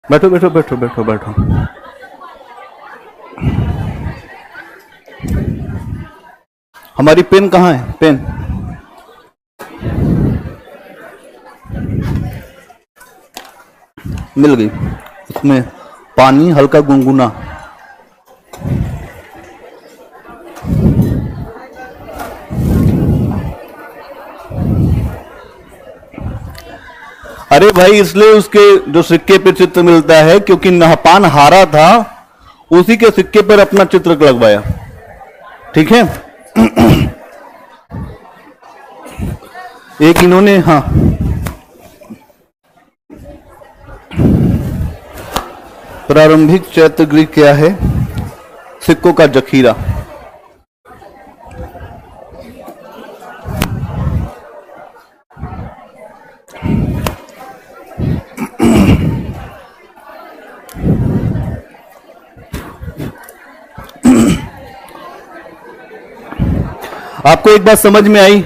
बैठो बैठो बैठो बैठो बैठो। हमारी पेन कहाँ है? पेन मिल गई। उसमें पानी हल्का गुनगुना। अरे भाई, इसलिए उसके जो सिक्के पे चित्र मिलता है क्योंकि नहपान हारा था, उसी के सिक्के पर अपना चित्र लगवाया। ठीक है। एक इन्होंने, हाँ, प्रारंभिक चैत्र गृह क्या है? सिक्कों का जखीरा। आपको एक बात समझ में आई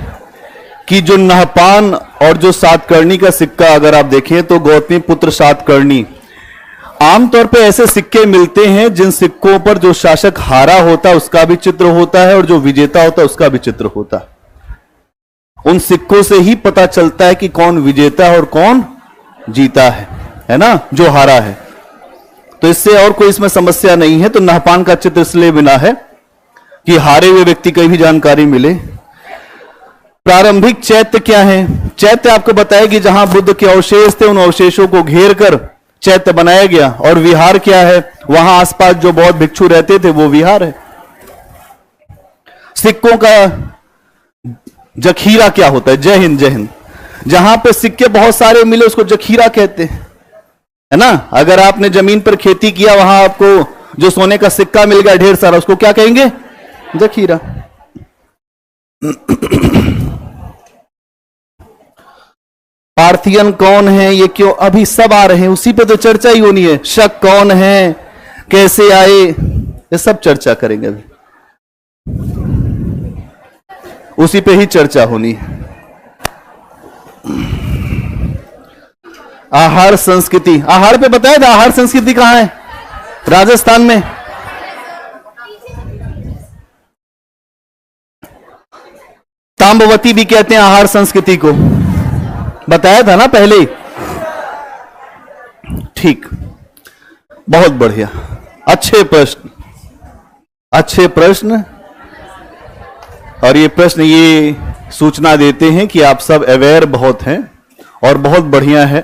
कि जो नहपान और जो सातकर्णी का सिक्का अगर आप देखें तो गौतमी पुत्र सातकर्णी, आमतौर पे ऐसे सिक्के मिलते हैं जिन सिक्कों पर जो शासक हारा होता है उसका भी चित्र होता है और जो विजेता होता है उसका भी चित्र होता है। उन सिक्कों से ही पता चलता है कि कौन विजेता है और कौन जीता है ना, जो हारा है। तो इससे और कोई इसमें समस्या नहीं है। तो नहपान का चित्र इसलिए बिना है कि हारे हुए व्यक्ति की भी जानकारी मिले। प्रारंभिक चैत्य क्या है? चैत्य आपको बताया कि जहां बुद्ध के अवशेष थे उन अवशेषों को घेर कर चैत्य बनाया गया। और विहार क्या है? वहां आसपास जो बौद्ध भिक्षु रहते थे वो विहार है। सिक्कों का जखीरा क्या होता है? जय हिंद जय हिंद। जहां पे सिक्के बहुत सारे मिले उसको जखीरा कहते हैं, है ना। अगर आपने जमीन पर खेती किया, वहां आपको जो सोने का सिक्का मिल गया ढेर सारा, उसको क्या कहेंगे? जखीरा। पार्थियन कौन है? ये क्यों अभी सब आ रहे हैं, उसी पे तो चर्चा ही होनी है। शक कौन है, कैसे आए, ये सब चर्चा करेंगे अभी, उसी पे ही चर्चा होनी है। आहार संस्कृति, आहार पे बताया था। आहार संस्कृति कहां है? राजस्थान में। ताम्बवती भी कहते हैं आहार संस्कृति को, बताया था ना पहले। ठीक, बहुत बढ़िया, अच्छे प्रश्न, अच्छे प्रश्न। और ये प्रश्न ये सूचना देते हैं कि आप सब अवेयर बहुत हैं और बहुत बढ़िया है।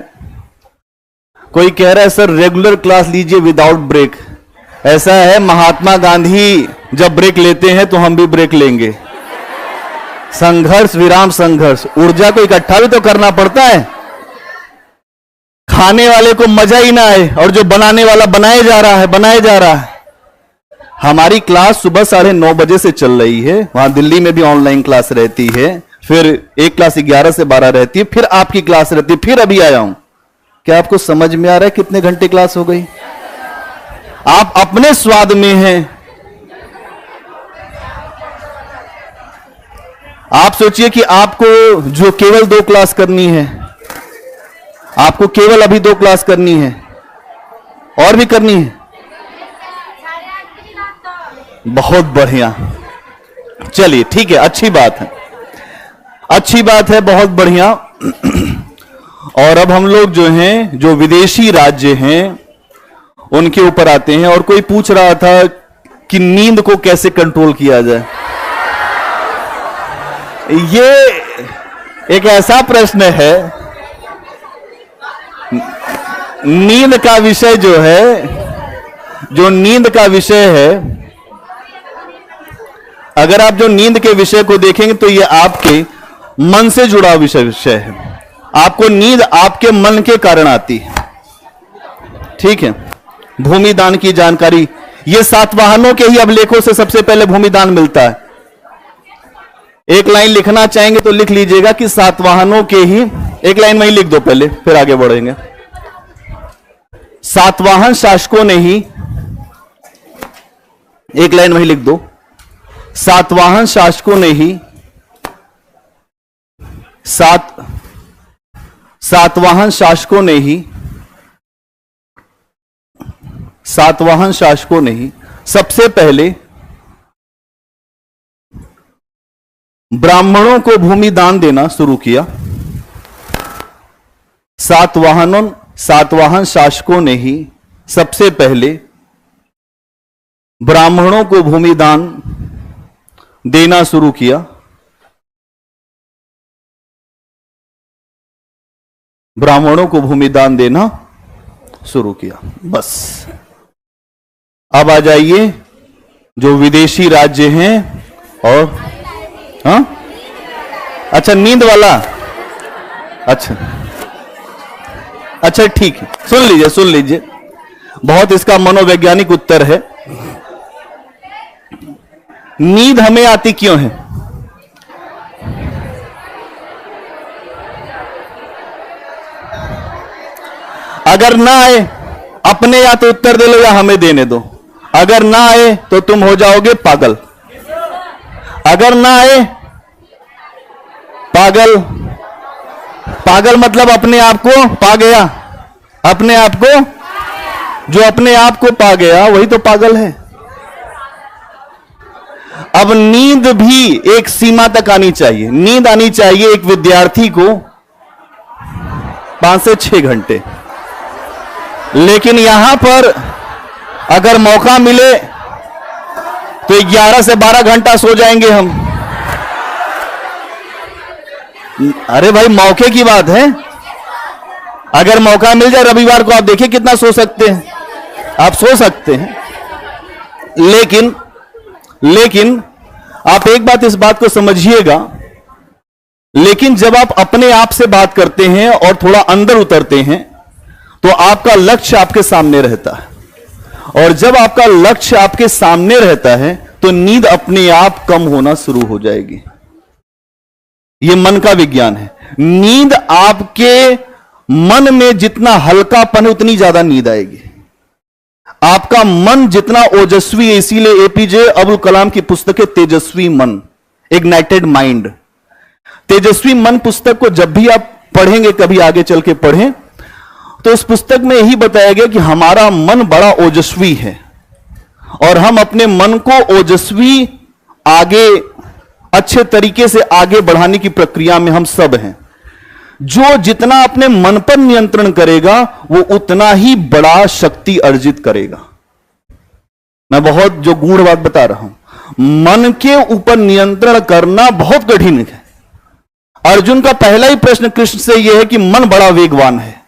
कोई कह रहा है सर रेगुलर क्लास लीजिए विदाउट ब्रेक। ऐसा है, महात्मा गांधी जब ब्रेक लेते हैं तो हम भी ब्रेक लेंगे। संघर्ष विराम संघर्ष, ऊर्जा को इकट्ठा भी तो करना पड़ता है। खाने वाले को मजा ही ना आए और जो बनाने वाला बनाए जा रहा है, बनाए जा रहा है। हमारी क्लास सुबह 9:30 बजे से चल रही है। वहां दिल्ली में भी ऑनलाइन क्लास रहती है, फिर एक क्लास 11 से 12 रहती है, फिर आपकी क्लास रहती है, फिर अभी आया हूं। क्या आपको समझ में आ रहा है कितने घंटे क्लास हो गई? आप अपने स्वाद में हैं। आप सोचिए कि आपको जो केवल 2 क्लास करनी है, आपको केवल अभी 2 क्लास करनी है, और भी करनी है। बहुत बढ़िया, चलिए ठीक है, अच्छी बात है, अच्छी बात है, बहुत बढ़िया। और अब हम लोग जो हैं, जो विदेशी राज्य हैं उनके ऊपर आते हैं। और कोई पूछ रहा था कि नींद को कैसे कंट्रोल किया जाए। ये एक ऐसा प्रश्न है, नींद का विषय जो है, जो नींद का विषय है, अगर आप जो नींद के विषय को देखेंगे तो ये आपके मन से जुड़ा विषय है। आपको नींद आपके मन के कारण आती है। ठीक है। भूमिदान की जानकारी, ये सातवाहनों के ही अभिलेखों से सबसे पहले भूमिदान मिलता है। एक लाइन लिखना चाहेंगे तो लिख लीजिएगा कि सातवाहनों के ही, एक लाइन वहीं लिख दो पहले, फिर आगे बढ़ेंगे। सातवाहन शासकों ने ही, एक लाइन वहीं लिख दो, सातवाहन शासकों ने ही सातवाहन शासकों ने ही सातवाहन शासकों ने ही सबसे पहले ब्राह्मणों को भूमि दान देना शुरू किया। सातवाहन शासकों ने ही सबसे पहले ब्राह्मणों को भूमि दान देना शुरू किया। ब्राह्मणों को भूमि दान देना शुरू किया। बस अब आ जाइए जो विदेशी राज्य हैं और हाँ, अच्छा नींद वाला, अच्छा ठीक है, सुन लीजिए बहुत इसका मनोवैज्ञानिक उत्तर है। नींद हमें आती क्यों है? अगर ना आए अपने या तो उत्तर दे लो या हमें देने दो। अगर ना आए तो तुम हो जाओगे पागल। अगर ना आए पागल मतलब अपने आप को पा गया। अपने आप को, जो अपने आप को पा गया वही तो पागल है। अब नींद भी एक सीमा तक आनी चाहिए। नींद आनी चाहिए एक विद्यार्थी को 5 से 6 घंटे। लेकिन यहां पर अगर मौका मिले तो 11 से 12 घंटा सो जाएंगे हम। अरे भाई मौके की बात है। अगर मौका मिल जाए रविवार को, आप देखिए कितना सो सकते हैं। आप सो सकते हैं, लेकिन आप एक बात, इस बात को समझिएगा, लेकिन जब आप अपने आप से बात करते हैं और थोड़ा अंदर उतरते हैं तो आपका लक्ष्य आपके सामने रहता है। और जब आपका लक्ष्य आपके सामने रहता है तो नींद अपने आप कम होना शुरू हो जाएगी। यह मन का विज्ञान है। नींद आपके मन में जितना हल्कापन है उतनी ज्यादा नींद आएगी। आपका मन जितना ओजस्वी है, इसीलिए एपीजे अब्दुल कलाम की पुस्तक है तेजस्वी मन, इग्नाइटेड माइंड। तेजस्वी मन पुस्तक को जब भी आप पढ़ेंगे, कभी आगे चल के पढ़ें, तो उस पुस्तक में यही बताया गया कि हमारा मन बड़ा ओजस्वी है और हम अपने मन को ओजस्वी आगे अच्छे तरीके से आगे बढ़ाने की प्रक्रिया में हम सब हैं। जो जितना अपने मन पर नियंत्रण करेगा वो उतना ही बड़ा शक्ति अर्जित करेगा। मैं बहुत जो गूढ़ बात बता रहा हूं, मन के ऊपर नियंत्रण करना बहुत कठिन है। अर्जुन का पहला ही प्रश्न कृष्ण से यह है कि मन बड़ा वेगवान है,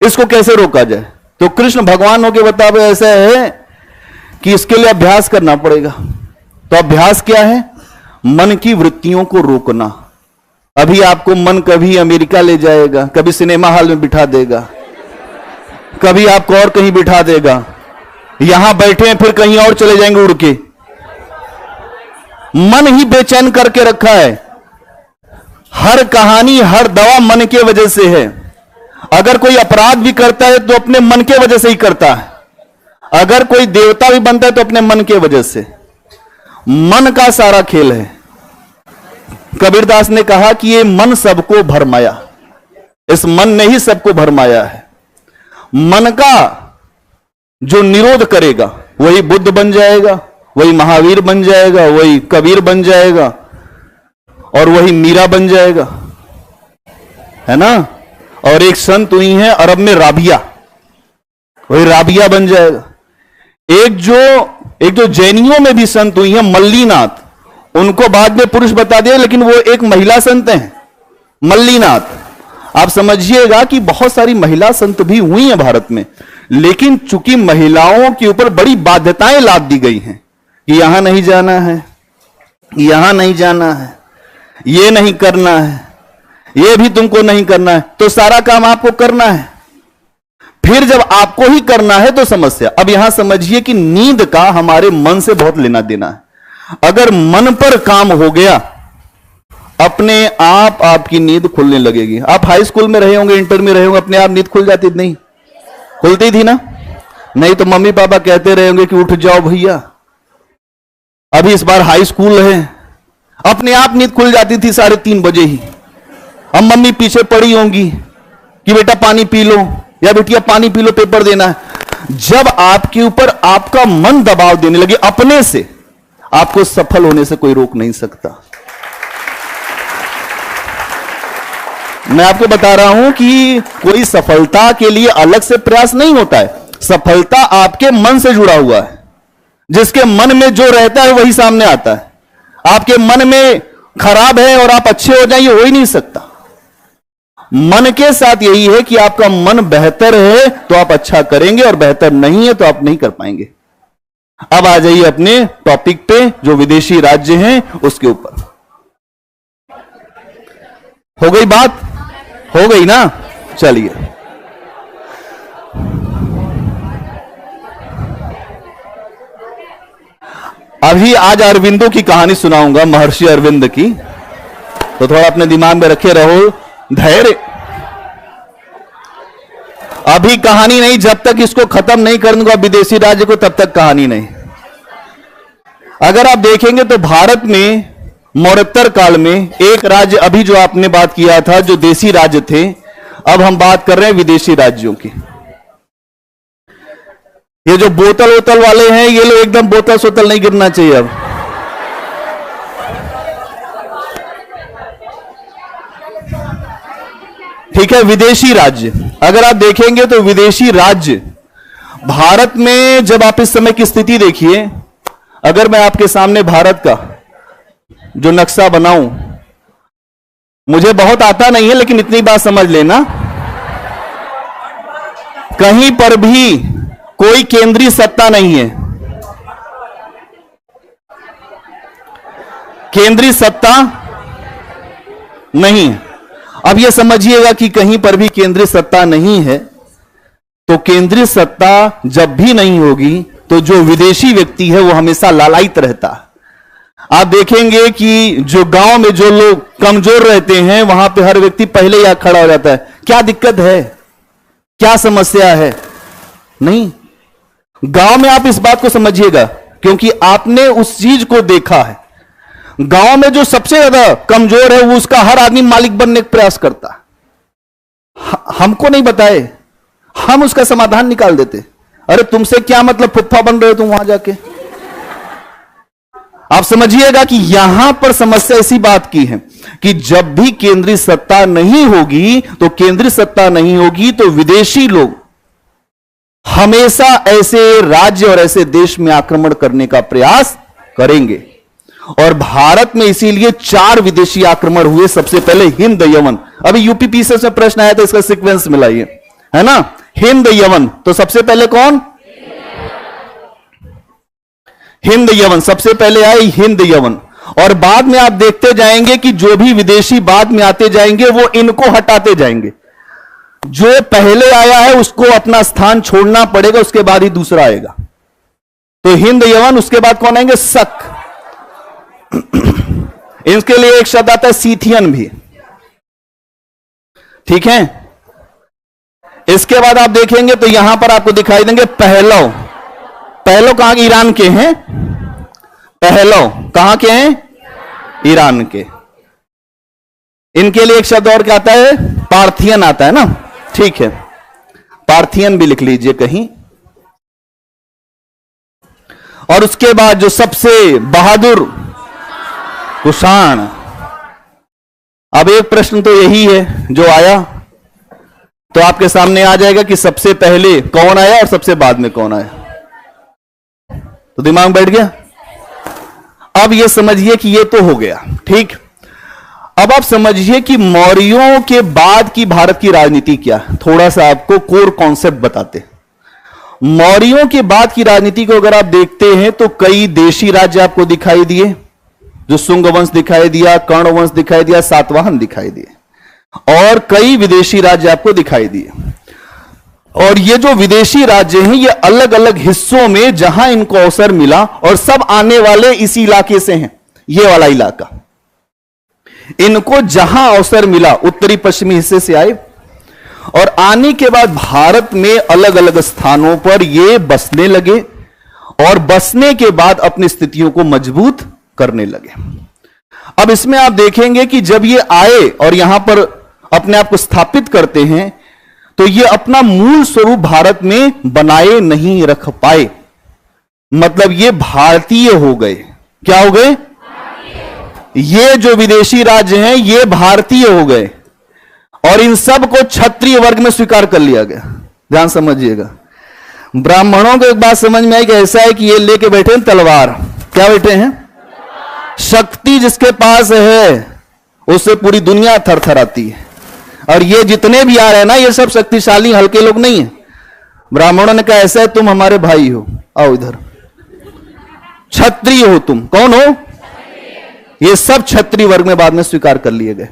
इसको कैसे रोका जाए? तो कृष्ण भगवान होके बतावे ऐसा है कि इसके लिए अभ्यास करना पड़ेगा। तो अभ्यास क्या है? मन की वृत्तियों को रोकना। अभी आपको मन कभी अमेरिका ले जाएगा, कभी सिनेमा हॉल में बिठा देगा, कभी आपको और कहीं बिठा देगा। यहां बैठे हैं फिर कहीं और चले जाएंगे उड़ के। मन ही बेचैन करके रखा है। हर कहानी, हर दवा मन के वजह से है। अगर कोई अपराध भी करता है तो अपने मन के वजह से ही करता है। अगर कोई देवता भी बनता है तो अपने मन के वजह से। मन का सारा खेल है। कबीरदास ने कहा कि ये मन सबको भरमाया, इस मन ने ही सबको भरमाया है। मन का जो निरोध करेगा वही बुद्ध बन जाएगा, वही महावीर बन जाएगा, वही कबीर बन जाएगा और वही मीरा बन जाएगा, है ना। और एक संत हुई है अरब में राबिया, वही राबिया बन जाएगा। एक जो जैनियों में भी संत हुई है मल्लीनाथ, उनको बाद में पुरुष बता दिया लेकिन वो एक महिला संत हैं, मल्लीनाथ। आप समझिएगा कि बहुत सारी महिला संत भी हुई हैं भारत में, लेकिन चूंकि महिलाओं के ऊपर बड़ी बाध्यताएं लाद दी गई हैं कि यहां नहीं जाना है, यहां नहीं जाना है, ये नहीं करना है, ये भी तुमको नहीं करना है, तो सारा काम आपको करना है। फिर जब आपको ही करना है तो समस्या। अब यहां समझिए कि नींद का हमारे मन से बहुत लेना देना है। अगर मन पर काम हो गया, अपने आप आपकी नींद खुलने लगेगी। आप हाई स्कूल में रहे होंगे, इंटर में रहे होंगे, अपने आप नींद खुल जाती नहीं? खुलती थी ना? नहीं तो मम्मी पापा कहते रहे होंगे कि उठ जाओ भैया, अभी इस बार हाई स्कूल है। अपने आप नींद खुल जाती थी 3:30 बजे ही। अब मम्मी पीछे पड़ी होंगी कि बेटा पानी पी लो या बेटिया पानी पी लो, पेपर देना है। जब आपके ऊपर आपका मन दबाव देने लगे अपने से, आपको सफल होने से कोई रोक नहीं सकता। मैं आपको बता रहा हूं कि कोई सफलता के लिए अलग से प्रयास नहीं होता है। सफलता आपके मन से जुड़ा हुआ है। जिसके मन में जो रहता है वही सामने आता है। आपके मन में खराब है और आप अच्छे हो जाए, ये हो ही नहीं सकता। मन के साथ यही है कि आपका मन बेहतर है तो आप अच्छा करेंगे, और बेहतर नहीं है तो आप नहीं कर पाएंगे। अब आ जाइए अपने टॉपिक पे, जो विदेशी राज्य हैं उसके ऊपर। हो गई बात? हो गई ना? चलिए, अभी आज अरविंदो की कहानी सुनाऊंगा, महर्षि अरविंद की, तो थोड़ा अपने दिमाग में रखे रहो धैर्य। अभी कहानी नहीं, जब तक इसको खत्म नहीं कर दूंगा विदेशी राज्य को, तब तक कहानी नहीं। अगर आप देखेंगे तो भारत में मौर्योत्तर काल में एक राज्य, अभी जो आपने बात किया था जो देसी राज्य थे, अब हम बात कर रहे हैं विदेशी राज्यों की। ये जो बोतल वोतल वाले हैं, ये लोग एकदम बोतल सोतल नहीं गिरना चाहिए अब। ठीक है, विदेशी राज्य अगर आप देखेंगे तो विदेशी राज्य भारत में, जब आप इस समय की स्थिति देखिए, अगर मैं आपके सामने भारत का जो नक्शा बनाऊं, मुझे बहुत आता नहीं है लेकिन इतनी बात समझ लेना, कहीं पर भी कोई केंद्रीय सत्ता नहीं है। केंद्रीय सत्ता नहीं है। अब यह समझिएगा कि कहीं पर भी केंद्रीय सत्ता नहीं है, तो केंद्रीय सत्ता जब भी नहीं होगी तो जो विदेशी व्यक्ति है वो हमेशा लालायित रहता है। आप देखेंगे कि जो गांव में जो लोग कमजोर रहते हैं, वहां पे हर व्यक्ति पहले ही खड़ा हो जाता है। क्या दिक्कत है, क्या समस्या है? नहीं, गांव में आप इस बात को समझिएगा, क्योंकि आपने उस चीज को देखा है। गांव में जो सबसे ज्यादा कमजोर है, वो उसका हर आदमी मालिक बनने का प्रयास करता है। हमको नहीं बताए, हम उसका समाधान निकाल देते। अरे तुमसे क्या मतलब, फुफ्फा बन रहे हो तुम वहां जाके। आप समझिएगा कि यहां पर समस्या इसी बात की है कि जब भी केंद्रीय सत्ता नहीं होगी, तो केंद्रीय सत्ता नहीं होगी तो विदेशी लोग हमेशा ऐसे राज्य और ऐसे देश में आक्रमण करने का प्रयास करेंगे। और भारत में इसीलिए 4 विदेशी आक्रमण हुए। सबसे पहले हिंद यवन, अभी यूपीपीसी से प्रश्न आया था, इसका सीक्वेंस मिलाइए, है ना। हिंद यवन, तो सबसे पहले कौन? हिंद यवन, सबसे पहले आई हिंद यवन। और बाद में आप देखते जाएंगे कि जो भी विदेशी बाद में आते जाएंगे वो इनको हटाते जाएंगे। जो पहले आया है उसको अपना स्थान छोड़ना पड़ेगा, उसके बाद ही दूसरा आएगा। तो हिंद यवन, उसके बाद कौन आएंगे? शक। इनके लिए एक शब्द आता है सीथियन भी, ठीक है। इसके बाद आप देखेंगे तो यहां पर आपको दिखाई देंगे पहलव। पहलव कहां के? ईरान के हैं। पहलव कहां के हैं? ईरान के। इनके लिए एक शब्द और क्या आता है? पार्थियन आता है ना, ठीक है, पार्थियन भी लिख लीजिए कहीं। और उसके बाद जो सबसे बहादुर, कुषाण। अब एक प्रश्न तो यही है जो आया, तो आपके सामने आ जाएगा कि सबसे पहले कौन आया और सबसे बाद में कौन आया। तो दिमाग बैठ गया। अब यह समझिए कि यह तो हो गया, ठीक। अब आप समझिए कि मौर्यों के बाद की भारत की राजनीति क्या है। थोड़ा सा आपको कोर कॉन्सेप्ट बताते। मौर्यों के बाद की राजनीति को अगर आप देखते हैं तो कई देशी राज्य आपको दिखाई दिए, जो शुंग वंश दिखाई दिया, कर्ण वंश दिखाई दिया, सातवाहन दिखाई दिए, और कई विदेशी राज्य आपको दिखाई दिए। और ये जो विदेशी राज्य हैं, ये अलग अलग हिस्सों में जहां इनको अवसर मिला, और सब आने वाले इसी इलाके से हैं। ये वाला इलाका, इनको जहां अवसर मिला उत्तरी पश्चिमी हिस्से से आए, और आने के बाद भारत में अलग अलग स्थानों पर ये बसने लगे, और बसने के बाद अपनी स्थितियों को मजबूत करने लगे। अब इसमें आप देखेंगे कि जब ये आए और यहां पर अपने आप को स्थापित करते हैं, तो ये अपना मूल स्वरूप भारत में बनाए नहीं रख पाए। मतलब ये भारतीय हो गए। क्या हो गए? ये जो विदेशी राज्य हैं ये भारतीय हो गए और इन सब को क्षत्रिय वर्ग में स्वीकार कर लिया गया। ध्यान समझिएगा। ब्राह्मणों को एक बात समझ में आई कि ऐसा है कि ये लेके बैठे हैं तलवार। क्या बैठे हैं? शक्ति जिसके पास है उससे पूरी दुनिया थरथराती है। और ये जितने भी आ रहे हैं ना, ये सब शक्तिशाली हल्के लोग नहीं है। ब्राह्मणों ने कहा ऐसा है, तुम हमारे भाई हो, आओ इधर, क्षत्रिय हो तुम। कौन हो? ये सब क्षत्रिय वर्ग में बाद में स्वीकार कर लिए गए।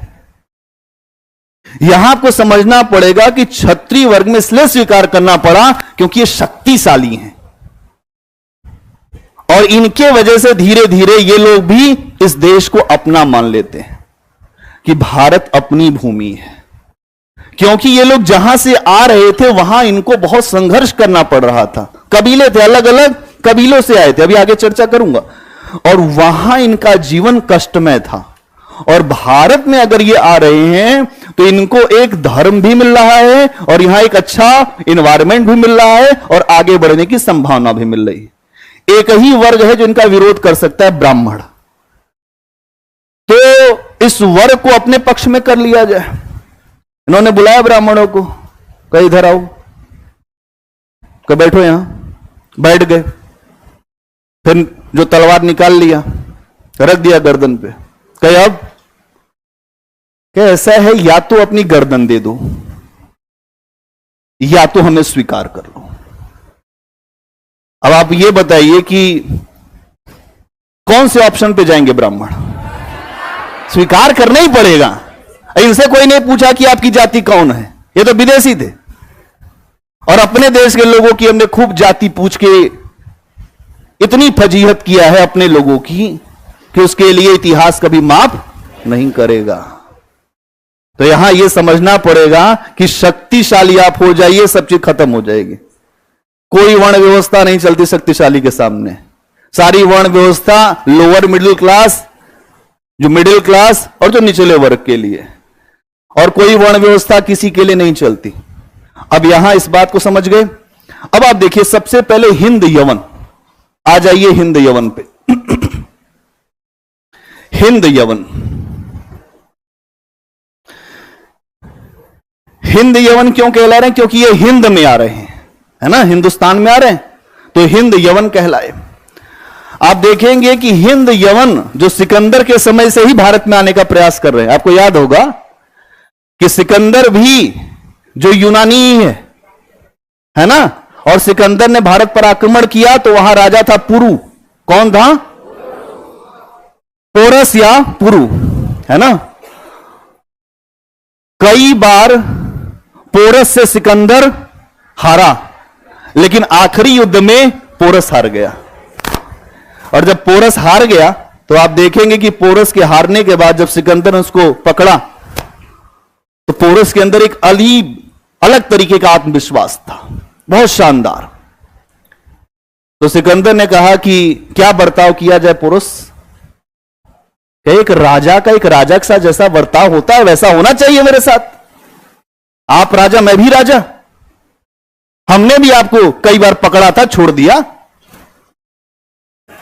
यहां आपको समझना पड़ेगा कि क्षत्रिय वर्ग में इसलिए स्वीकार करना पड़ा क्योंकि ये शक्तिशाली हैं और इनके वजह से धीरे धीरे ये लोग भी इस देश को अपना मान लेते हैं कि भारत अपनी भूमि है। क्योंकि ये लोग जहां से आ रहे थे वहां इनको बहुत संघर्ष करना पड़ रहा था। कबीले थे, अलग अलग कबीलों से आए थे, अभी आगे चर्चा करूंगा। और वहां इनका जीवन कष्टमय था। और भारत में अगर ये आ रहे हैं तो इनको एक धर्म भी मिल रहा है और यहां एक अच्छा एनवायरमेंट भी मिल रहा है और आगे बढ़ने की संभावना भी मिल रही है। एक ही वर्ग है जो इनका विरोध कर सकता है, ब्राह्मण। तो इस वर्ग को अपने पक्ष में कर लिया जाए। इन्होंने बुलाया ब्राह्मणों को, कहीं इधर आओ, कहीं बैठो, यहां बैठ गए। फिर जो तलवार निकाल लिया, रख दिया गर्दन पे। कहीं अब क्या ऐसा है, या तो अपनी गर्दन दे दो या तो हमें स्वीकार कर लो। अब आप ये बताइए कि कौन से ऑप्शन पे जाएंगे ब्राह्मण? स्वीकार करना ही पड़ेगा। इनसे कोई नहीं पूछा कि आपकी जाति कौन है, ये तो विदेशी थे। और अपने देश के लोगों की हमने खूब जाति पूछ के इतनी फजीहत किया है अपने लोगों की कि उसके लिए इतिहास कभी माफ नहीं करेगा। तो यहां यह समझना पड़ेगा कि शक्तिशाली आप हो जाइए, सब चीज खत्म हो जाएगी। कोई वर्ण व्यवस्था नहीं चलती शक्तिशाली के सामने। सारी वर्ण व्यवस्था लोअर मिडिल क्लास, जो मिडिल क्लास और जो निचले वर्ग के लिए, और कोई वर्ण व्यवस्था किसी के लिए नहीं चलती। अब यहां इस बात को समझ गए। अब आप देखिए, सबसे पहले हिंद यवन। आ जाइए हिंद यवन पे। हिंद यवन, हिंद यवन क्यों कहला रहे हैं? क्योंकि ये हिंद में आ रहे हैं, है ना, हिंदुस्तान में आ रहे हैं, तो हिंद यवन कहलाए। आप देखेंगे कि हिंद यवन जो सिकंदर के समय से ही भारत में आने का प्रयास कर रहे हैं। आपको याद होगा कि सिकंदर भी जो यूनानी है ना, और सिकंदर ने भारत पर आक्रमण किया तो वहां राजा था पुरु। कौन था? पोरस या पुरु, है ना। कई बार पोरस से सिकंदर हारा, लेकिन आखिरी युद्ध में पोरस हार गया। और जब पोरस हार गया तो आप देखेंगे कि पोरस के हारने के बाद जब सिकंदर ने उसको पकड़ा तो पोरस के अंदर एक अलग तरीके का आत्मविश्वास था, बहुत शानदार। तो सिकंदर ने कहा कि क्या बर्ताव किया जाए पोरस? एक राजा के साथ जैसा बर्ताव होता है वैसा होना चाहिए मेरे साथ। आप राजा, मैं भी राजा। हमने भी आपको कई बार पकड़ा था, छोड़ दिया।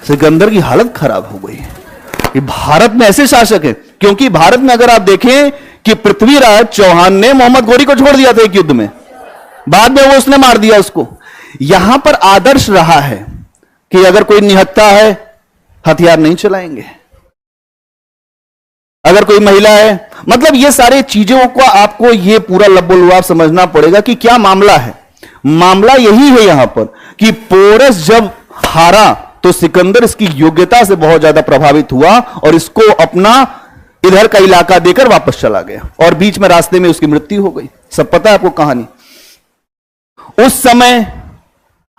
सिकंदर की हालत खराब हो गई कि भारत में ऐसे शासक हैं। क्योंकि भारत में अगर आप देखें कि पृथ्वीराज चौहान ने मोहम्मद घोरी को छोड़ दिया था एक युद्ध में, बाद में वो उसने मार दिया उसको। यहां पर आदर्श रहा है कि अगर कोई निहत्था है, हथियार नहीं चलाएंगे। अगर कोई महिला है, मतलब ये सारे चीजों को आपको ये पूरा लब्बो-लुआब समझना पड़ेगा कि क्या मामला है। मामला यही है यहां पर कि पोरस जब हारा तो सिकंदर इसकी योग्यता से बहुत ज्यादा प्रभावित हुआ और इसको अपना इधर का इलाका देकर वापस चला गया और बीच में रास्ते में उसकी मृत्यु हो गई। सब पता है आपको कहानी। उस समय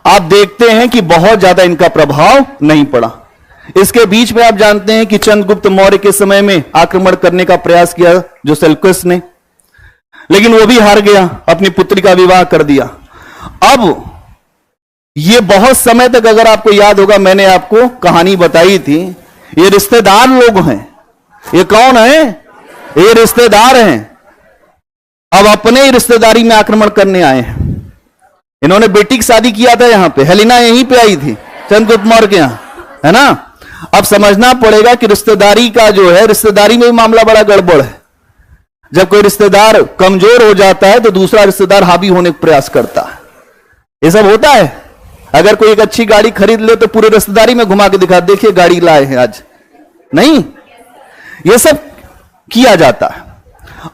आप देखते हैं कि बहुत ज्यादा इनका प्रभाव नहीं पड़ा। इसके बीच में आप जानते हैं कि चंद्रगुप्त मौर्य के समय में आक्रमण करने का प्रयास किया जो सेल्यूकस ने, लेकिन वो भी हार गया, अपनी पुत्री का विवाह कर दिया। अब ये बहुत समय तक, अगर आपको याद होगा, मैंने आपको कहानी बताई थी, ये रिश्तेदार लोग हैं। ये कौन है? ये रिश्तेदार हैं। अब अपने ही रिश्तेदारी में आक्रमण करने आए हैं। इन्होंने बेटी की शादी किया था यहां पे, हेलिना यहीं पे आई थी चंद्रगुप्त मौर्य के यहां, है ना। अब समझना पड़ेगा कि रिश्तेदारी का जो है, रिश्तेदारी में भी मामला बड़ा गड़बड़ है। जब कोई रिश्तेदार कमजोर हो जाता है तो दूसरा रिश्तेदार हावी होने का प्रयास करता है। ये सब होता है। अगर कोई एक अच्छी गाड़ी खरीद ले तो पूरे रिश्तेदारी में घुमा के दिखा, देखिए गाड़ी लाए हैं आज, नहीं, ये सब किया जाता है।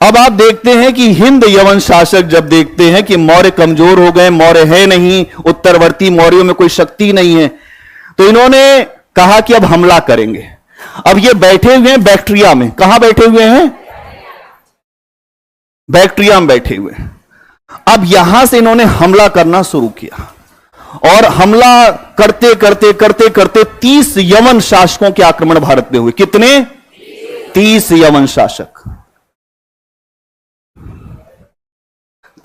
अब आप देखते हैं कि हिंद यवन शासक जब देखते हैं कि मौर्य कमजोर हो गए, मौर्य है नहीं, उत्तरवर्ती मौर्यों में कोई शक्ति नहीं है, तो इन्होंने कहा कि अब हमला करेंगे। अब ये बैठे हुए हैं बैक्ट्रिया में। कहां बैठे हुए हैं? बैक्ट्रिया में बैठे हुए हैं। अब यहां से इन्होंने हमला करना शुरू किया और हमला करते करते करते करते 30 यवन शासकों के आक्रमण भारत में हुए। कितने? 30 यवन शासक।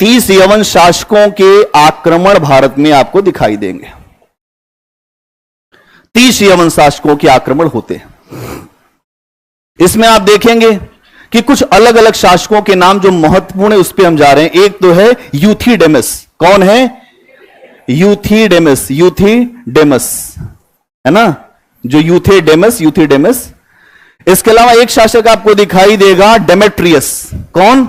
30 यवन शासकों के आक्रमण भारत में आपको दिखाई देंगे। 30 यवन शासकों के आक्रमण होते हैं। इसमें आप देखेंगे कि कुछ अलग अलग शासकों के नाम जो महत्वपूर्ण है उस पर हम जा रहे हैं। एक तो है यूथिडेमस। कौन है? यूथिडेमस। यूथिडेमस है ना, जो यूथिडेमस। इसके अलावा एक शासक आपको दिखाई देगा डेमेट्रियस। कौन?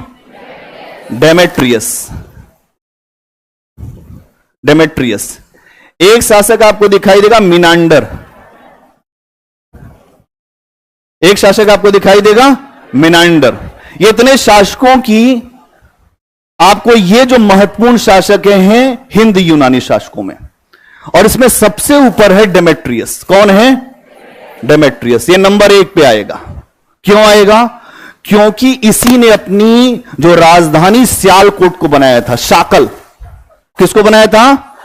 डेमेट्रियस। एक शासक आपको दिखाई देगा मिनांडर। एक शासक आपको दिखाई देगा मिनांडर। ये इतने शासकों की आपको, ये जो महत्वपूर्ण शासक हैं हिंद यूनानी शासकों में, और इसमें सबसे ऊपर है डेमेट्रियस। कौन है? डेमेट्रियस। ये नंबर 1 पे आएगा। क्यों आएगा? क्योंकि इसी ने अपनी जो राजधानी सियालकोट को बनाया था। शाकल। किसको बनाया था?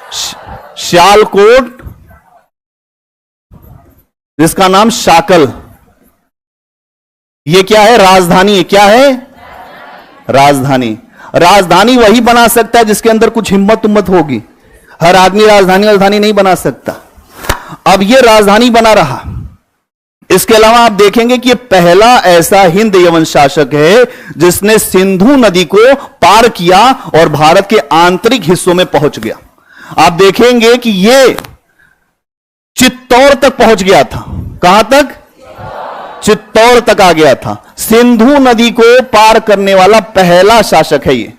सियालकोट, जिसका नाम शाकल। ये क्या है? राजधानी है। क्या है? राजधानी। राजधानी वही बना सकता है जिसके अंदर कुछ हिम्मत उम्मत होगी। हर आदमी राजधानी नहीं बना सकता। अब ये राजधानी बना रहा। इसके अलावा आप देखेंगे कि ये पहला ऐसा हिंद यवन शासक है जिसने सिंधु नदी को पार किया और भारत के आंतरिक हिस्सों में पहुंच गया। आप देखेंगे कि ये चित्तौड़ तक पहुंच गया था। कहां तक? चित्तौड़ तक आ गया था। सिंधु नदी को पार करने वाला पहला शासक है ये।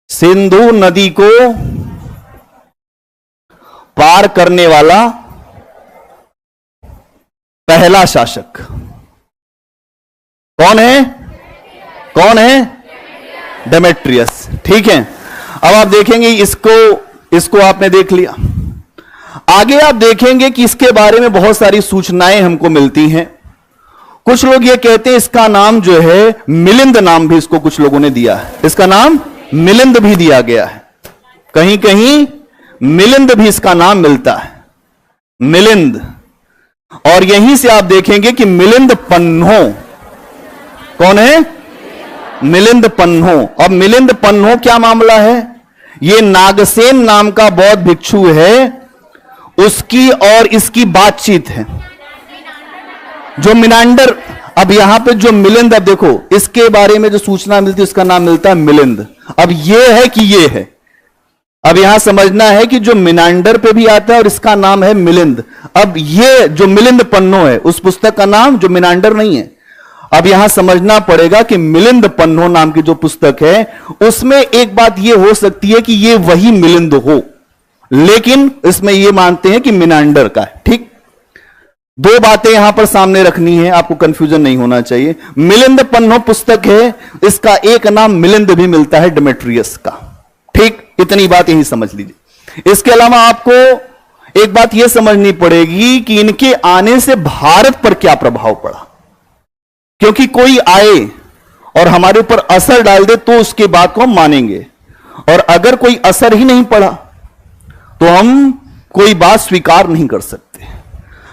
सिंधु नदी को पार करने वाला पहला शासक कौन है? कौन है? डेमेट्रियस। ठीक है। अब आप देखेंगे इसको आपने देख लिया। आगे आप देखेंगे कि इसके बारे में बहुत सारी सूचनाएं हमको मिलती हैं। कुछ लोग ये कहते हैं इसका नाम जो है मिलिंद नाम भी इसको कुछ लोगों ने दिया है। इसका नाम मिलिंद भी दिया गया है। कहीं कहीं मिलिंद भी इसका नाम मिलता है। मिलिंद। और यहीं से आप देखेंगे कि मिलिंद पन्हो। कौन है? मिलिंद पन्हो। अब मिलिंद पन्हो क्या मामला है? ये नागसेन नाम का बौद्ध भिक्षु है, उसकी और इसकी बातचीत है। जो मिनांडर, अब यहां पे जो मिलिंद, अब देखो इसके बारे में जो सूचना मिलती है उसका नाम मिलता है मिलिंद। अब ये है कि ये है। अब यहां समझना है कि जो मिनांडर पे भी आता है और इसका नाम है मिलिंद। अब ये जो मिलिंद पन्नो है उस पुस्तक का नाम जो मिनांडर नहीं है। अब यहां समझना पड़ेगा कि मिलिंद पन्नो नाम की जो पुस्तक है उसमें एक बात यह हो सकती है कि ये वही मिलिंद हो, लेकिन इसमें यह मानते हैं कि मिनांडर का है। ठीक। दो बातें यहां पर सामने रखनी है, आपको कंफ्यूजन नहीं होना चाहिए। मिलिंद पन्नो पुस्तक है, इसका एक नाम मिलिंद भी मिलता है डेमेट्रियस का। ठीक। इतनी बात यही समझ लीजिए। इसके अलावा आपको एक बात यह समझनी पड़ेगी कि इनके आने से भारत पर क्या प्रभाव पड़ा। क्योंकि कोई आए और हमारे ऊपर असर डाल दे तो उसके बात को हम मानेंगे, और अगर कोई असर ही नहीं पड़ा तो हम कोई बात स्वीकार नहीं कर सकते।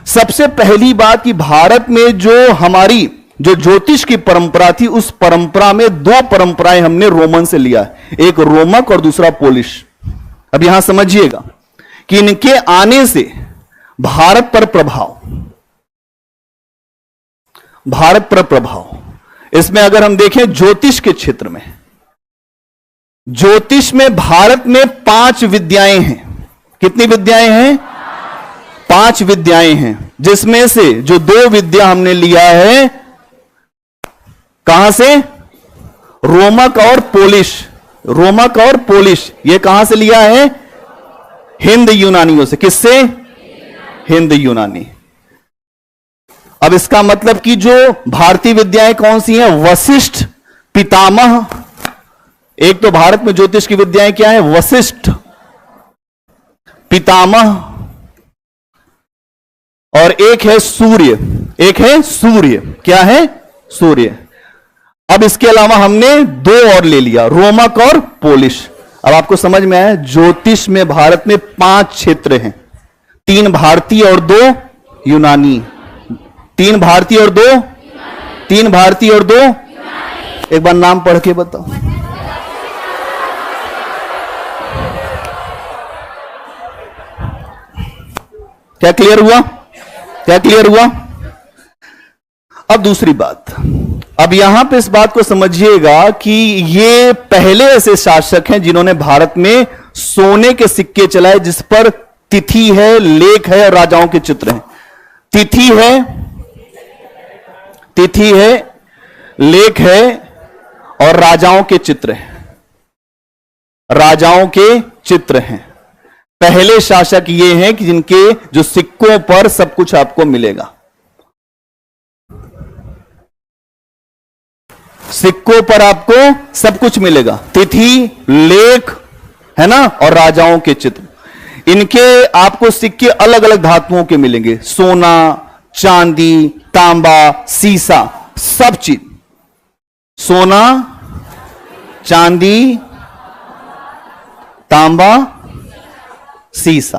सबसे पहली बात कि भारत में जो हमारी जो ज्योतिष की परंपरा थी, उस परंपरा में दो परंपराएं हमने रोमन से लिया है, एक रोमक और दूसरा पोलिश। अब यहां समझिएगा कि इनके आने से भारत पर प्रभाव, इसमें अगर हम देखें ज्योतिष के क्षेत्र में, ज्योतिष में भारत में 5 विद्याएं हैं। कितनी विद्याएं हैं? 5 विद्याएं हैं, जिसमें से जो 2 विद्या हमने लिया है कहां से? रोमक और पोलिश। रोमक और पोलिश ये कहां से लिया है? हिंद यूनानियों से। किससे? हिंद यूनानी। अब इसका मतलब कि जो भारतीय विद्याएं कौन सी हैं? वशिष्ठ, पितामह। एक तो भारत में ज्योतिष की विद्याएं क्या है? वशिष्ठ, पितामह, और एक है सूर्य। एक है सूर्य। क्या है? सूर्य। अब इसके अलावा हमने 2 और ले लिया, रोमक और पोलिश। अब आपको समझ में आया, ज्योतिष में भारत में 5 क्षेत्र हैं, 3 भारतीय और 2 यूनानी। 3 भारतीय और 2, 3 भारतीय और 2। एक बार नाम पढ़ के बताओ। क्या क्लियर हुआ? क्या क्लियर हुआ? अब दूसरी बात, अब यहां पे इस बात को समझिएगा कि ये पहले ऐसे शासक हैं जिन्होंने भारत में सोने के सिक्के चलाए, जिस पर तिथि है, लेख है और राजाओं के चित्र हैं। तिथि है, लेख है और राजाओं के चित्र हैं। राजाओं के चित्र हैं। पहले शासक ये हैं कि जिनके जो सिक्कों पर सब कुछ आपको मिलेगा। सिक्कों पर आपको सब कुछ मिलेगा, तिथि, लेख, है ना, और राजाओं के चित्र। इनके आपको सिक्के अलग अलग धातुओं के मिलेंगे, सोना, चांदी, तांबा, सीसा, सब चीज। सोना, चांदी, तांबा, सीसा,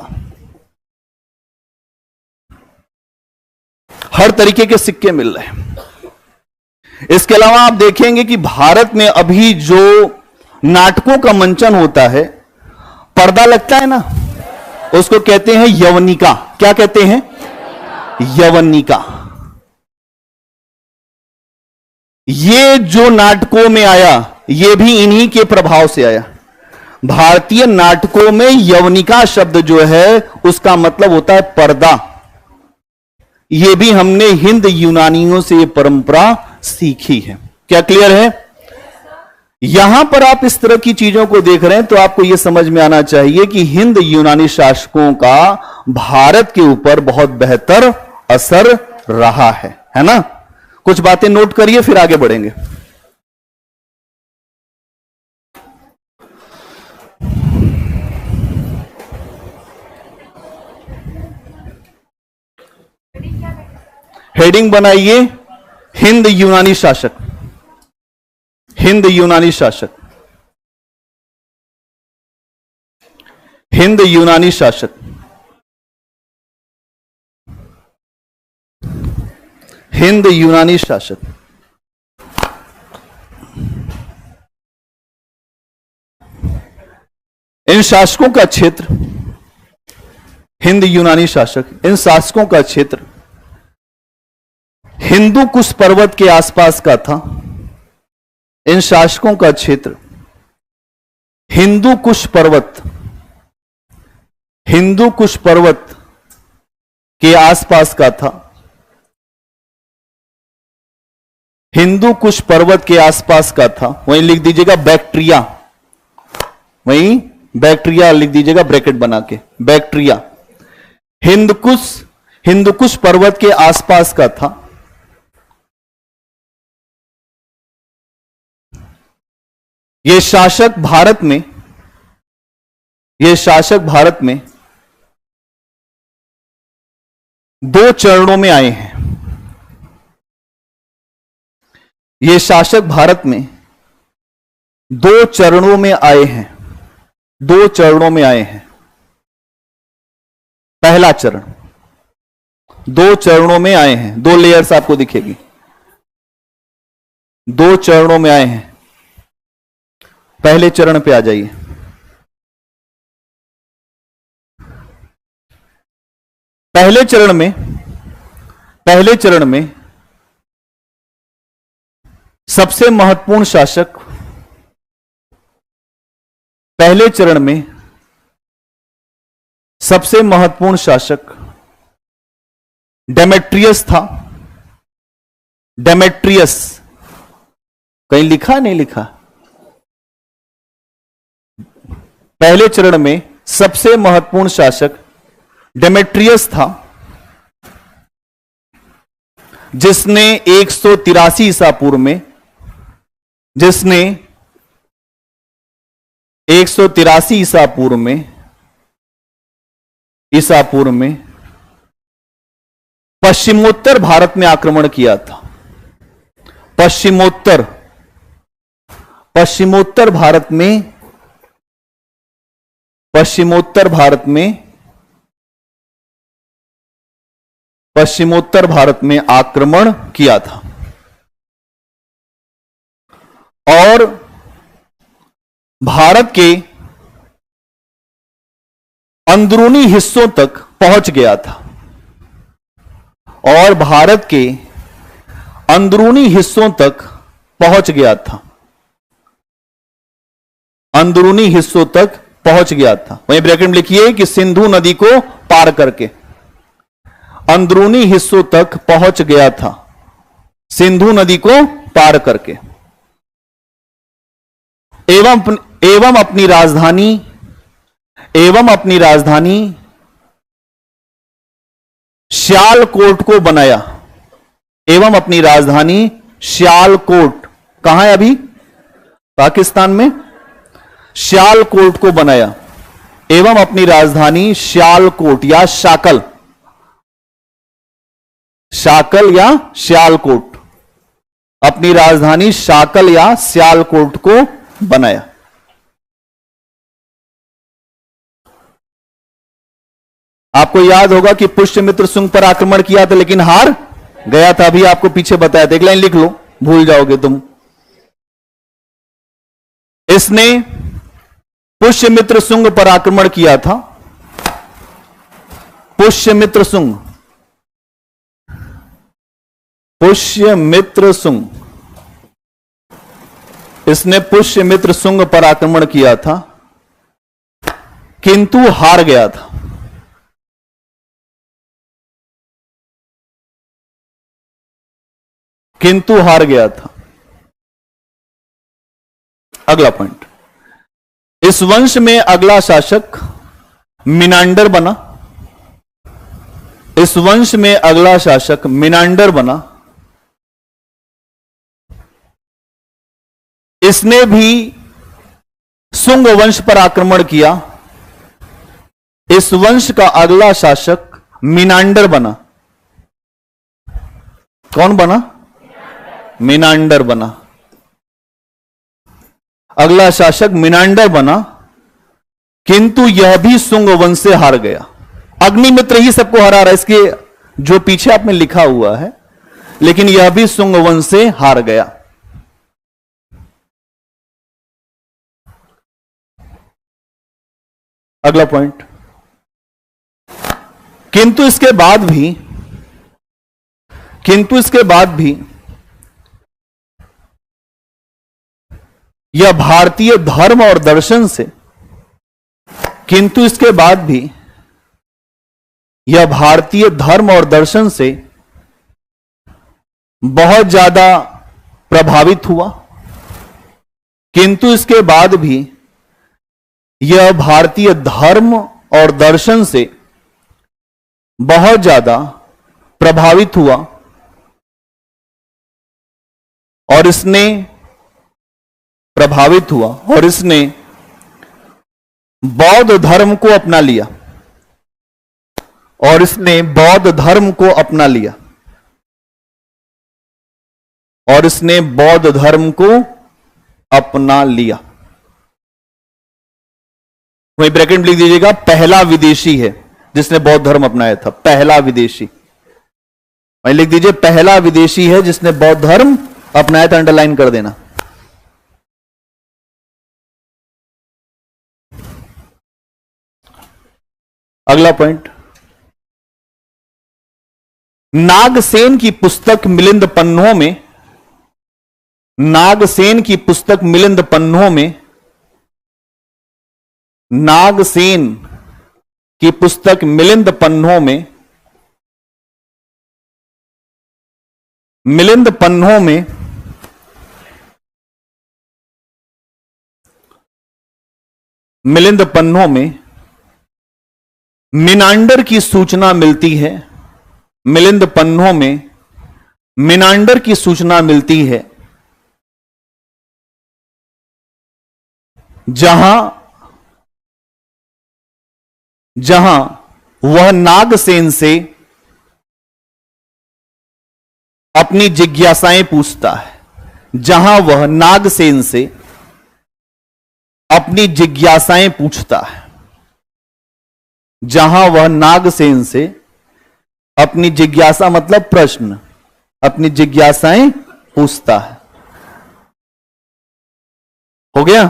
हर तरीके के सिक्के मिल रहे हैं। इसके अलावा आप देखेंगे कि भारत में अभी जो नाटकों का मंचन होता है, पर्दा लगता है ना, उसको कहते हैं यवनिका। क्या कहते हैं? यवनिका। ये जो नाटकों में आया, ये भी इन्हीं के प्रभाव से आया। भारतीय नाटकों में यवनिका शब्द जो है उसका मतलब होता है पर्दा। ये भी हमने हिंद यूनानियों से ये परंपरा सीखी है। क्या क्लियर है? यहां पर आप इस तरह की चीजों को देख रहे हैं तो आपको यह समझ में आना चाहिए कि हिंद यूनानी शासकों का भारत के ऊपर बहुत बेहतर असर रहा है ना। कुछ बातें नोट करिए, फिर आगे बढ़ेंगे। हेडिंग बनाइए, हिंद यूनानी शासक। हिंद यूनानी शासक। हिंद यूनानी शासक। हिंद यूनानी शासक। इन शासकों का क्षेत्र, हिंद यूनानी शासक, इन शासकों का क्षेत्र हिंदू कुश पर्वत के आसपास का था। इन शासकों का क्षेत्र हिंदू कुश पर्वत, हिंदू कुश पर्वत के आसपास का था। हिंदू कुश पर्वत के आसपास का था। वहीं लिख दीजिएगा बैक्ट्रिया, वहीं बैक्ट्रिया लिख दीजिएगा ब्रैकेट बना के, बैक्ट्रिया। हिंदकुश पर्वत के आसपास का था। यह शासक भारत में, यह शासक भारत में 2 चरणों में आए हैं। ये शासक भारत में 2 चरणों में आए हैं। 2 चरणों में आए हैं। पहला चरण, 2 चरणों में आए हैं। 2 लेयर्स आपको दिखेगी। 2 चरणों में आए हैं। पहले चरण पे आ जाइए। पहले चरण में सबसे महत्वपूर्ण शासक पहले चरण में सबसे महत्वपूर्ण शासक डेमेट्रियस था। डेमेट्रियस कहीं लिखा नहीं लिखा? पहले चरण में सबसे महत्वपूर्ण शासक डेमेट्रियस था, जिसने 183 ईसा पूर्व में 183 ईसा पूर्व में पश्चिमोत्तर भारत में आक्रमण किया था। पश्चिमोत्तर भारत में आक्रमण किया था और भारत के अंदरूनी हिस्सों तक पहुंच गया था। वहीं ब्रैकेट में लिखिए कि सिंधु नदी को पार करके अंदरूनी हिस्सों तक पहुंच गया था। सिंधु नदी को पार करके एवं अपनी राजधानी श्यालकोट को बनाया। श्यालकोट कहां है अभी? पाकिस्तान में। श्यालकोट को बनाया एवं अपनी राजधानी श्यालकोट या शाकल या श्यालकोट, अपनी राजधानी शाकल या श्यालकोट को बनाया। आपको याद होगा कि पुष्यमित्र शुंग पर आक्रमण किया था लेकिन हार गया था। अभी आपको पीछे बताया था, एक लाइन लिख लो, भूल जाओगे तुम। इसने पुष्यमित्र शुंग पर आक्रमण किया था। पुष्यमित्र शुंग इसने पुष्यमित्र शुंग पर आक्रमण किया था किंतु हार गया था। अगला पॉइंट, इस वंश में अगला शासक मिनांडर बना। इसने भी शुंग वंश पर आक्रमण किया। इस वंश का अगला शासक मिनांडर बना। कौन बना? मिनांडर बना। अगला शासक मिनांडर बना, किंतु यह भी शुंग वंश से हार गया। अग्निमित्र ही सबको हरा रहा है, इसके जो पीछे आपने लिखा हुआ है, लेकिन यह भी शुंग वंश से हार गया। अगला पॉइंट, किंतु इसके बाद भी यह भारतीय धर्म और दर्शन से बहुत ज्यादा प्रभावित हुआ। यह भारतीय धर्म और दर्शन से बहुत ज्यादा प्रभावित हुआ और इसने बौद्ध धर्म को अपना लिया। वही ब्रैकेट में लिख दीजिएगा, पहला विदेशी है जिसने बौद्ध धर्म अपनाया था। पहला विदेशी, वही लिख दीजिए, पहला विदेशी है जिसने बौद्ध धर्म अपनाया था, अंडरलाइन कर देना। अगला पॉइंट, नागसेन की पुस्तक मिलिंद पन्नों में नागसेन की पुस्तक मिलिंद पन्नों में, मिलिंद पन्नों में मिलिंद पन्नों में मिनांडर की सूचना मिलती है। मिलिंद पन्नों में मिनांडर की सूचना मिलती है, जहां जहां वह नागसेन से अपनी जिज्ञासाएं पूछता है, जहां वह नागसेन से अपनी जिज्ञासाएं पूछता है, जहां वह नागसेन से अपनी जिज्ञासा मतलब प्रश्न, अपनी जिज्ञासाएं पूछता है। हो गया?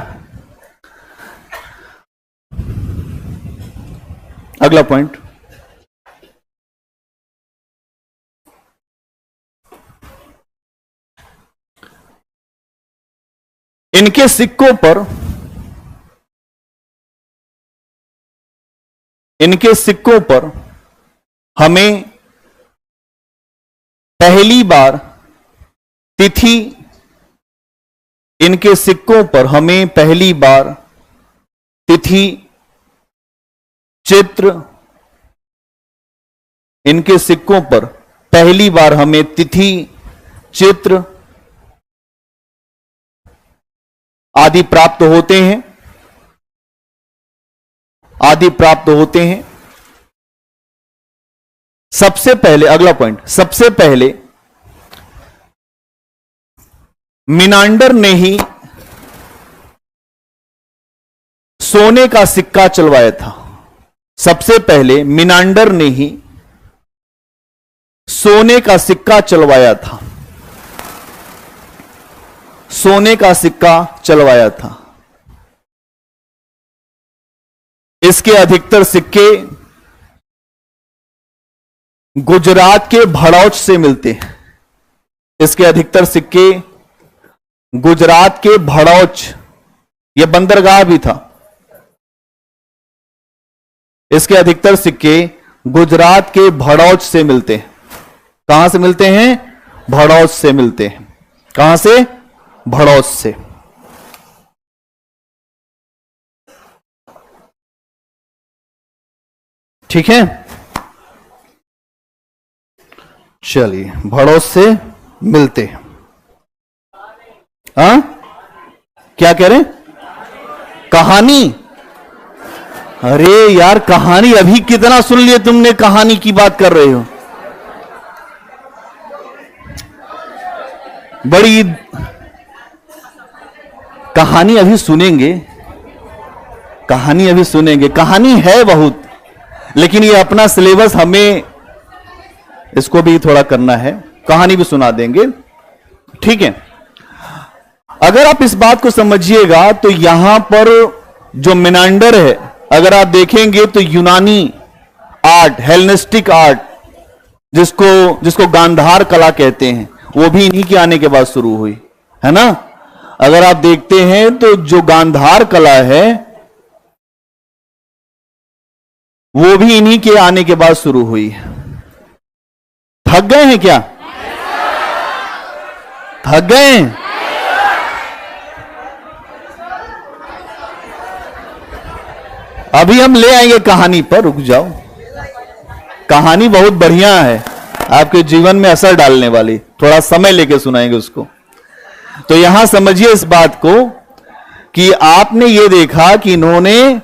अगला पॉइंट, इनके सिक्कों पर, इनके सिक्कों पर हमें पहली बार तिथि, इनके सिक्कों पर हमें पहली बार तिथि, चित्र, इनके सिक्कों पर पहली बार हमें तिथि, चित्र आदि प्राप्त होते हैं, आदि प्राप्त होते हैं। सबसे पहले, अगला पॉइंट, सबसे पहले मिनांडर ने ही सोने का सिक्का चलवाया था। सबसे पहले मिनांडर ने ही सोने का सिक्का चलवाया था, सोने का सिक्का चलवाया था। इसके अधिकतर सिक्के गुजरात के भड़ौच से मिलते हैं। इसके अधिकतर सिक्के गुजरात के भड़ौच, यह बंदरगाह भी था। इसके अधिकतर सिक्के गुजरात के भड़ौच से मिलते हैं। कहां से मिलते हैं? भड़ौच से मिलते हैं। कहां से? भड़ौच से। ठीक है, चलिए, भड़ौच से मिलते हैं। हाँ, क्या कह रहे? कहानी? अरे यार, कहानी अभी कितना सुन लिए तुमने, कहानी की बात कर रहे हो। बड़ी कहानी अभी सुनेंगे, कहानी अभी सुनेंगे। कहानी है बहुत, लेकिन ये अपना सिलेबस, हमें इसको भी थोड़ा करना है। कहानी भी सुना देंगे, ठीक है। अगर आप इस बात को समझिएगा तो यहां पर जो मिनांडर है, अगर आप देखेंगे तो यूनानी आर्ट, हेलेनिस्टिक आर्ट, जिसको गांधार कला कहते हैं, वो भी इन्हीं के आने के बाद शुरू हुई, है ना। अगर आप देखते हैं तो जो गांधार कला है वो भी इन्हीं के आने के बाद शुरू हुई। थक गए हैं क्या? थक गए हैं? अभी हम ले आएंगे कहानी पर, रुक जाओ। कहानी बहुत बढ़िया है, आपके जीवन में असर डालने वाली। थोड़ा समय लेके सुनाएंगे उसको। तो यहां समझिए इस बात को कि आपने ये देखा कि इन्होंने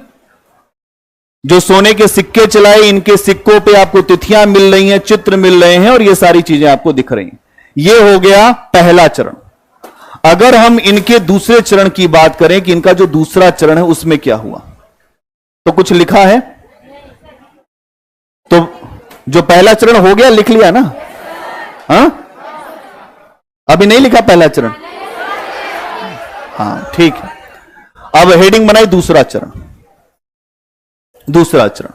जो सोने के सिक्के चलाए, इनके सिक्कों पे आपको तिथियां मिल रही हैं, चित्र मिल रहे हैं, और ये सारी चीजें आपको दिख रही हैं। ये हो गया पहला चरण। अगर हम इनके दूसरे चरण की बात करें कि इनका जो दूसरा चरण है उसमें क्या हुआ, तो कुछ लिखा है? तो जो पहला चरण हो गया लिख लिया ना? हाँ, अभी नहीं लिखा पहला चरण? हाँ, ठीक है। अब हेडिंग बनाई दूसरा चरण। दूसरा चरण,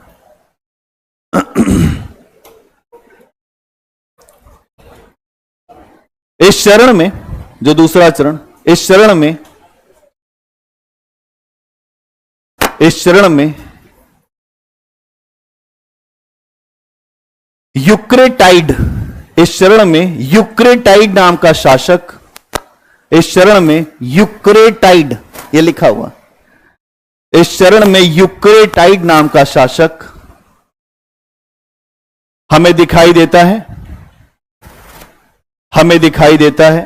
इस चरण में, जो दूसरा चरण, इस चरण में इस चरण में यूक्रेटाइड, इस चरण में यूक्रेटाइड नाम का शासक, इस चरण में यूक्रेटाइड, यह लिखा हुआ, इस चरण में यूक्रेटाइड नाम का शासक हमें दिखाई देता है, हमें दिखाई देता है।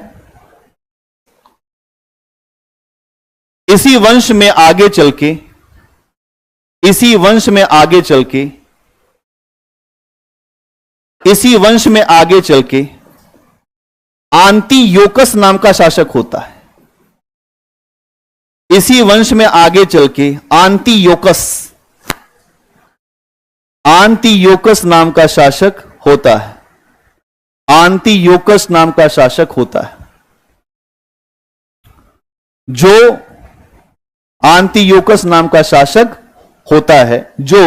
इसी वंश में आगे चल के, इसी वंश में आगे चल के, इसी वंश में आगे चल के आंतियोकस नाम का शासक होता है। इसी वंश में आगे चल के आंतियोकस, आंतियोकस नाम का शासक होता है, आंतियोकस नाम का शासक होता है। जो आंतियोकस नाम का शासक होता है, जो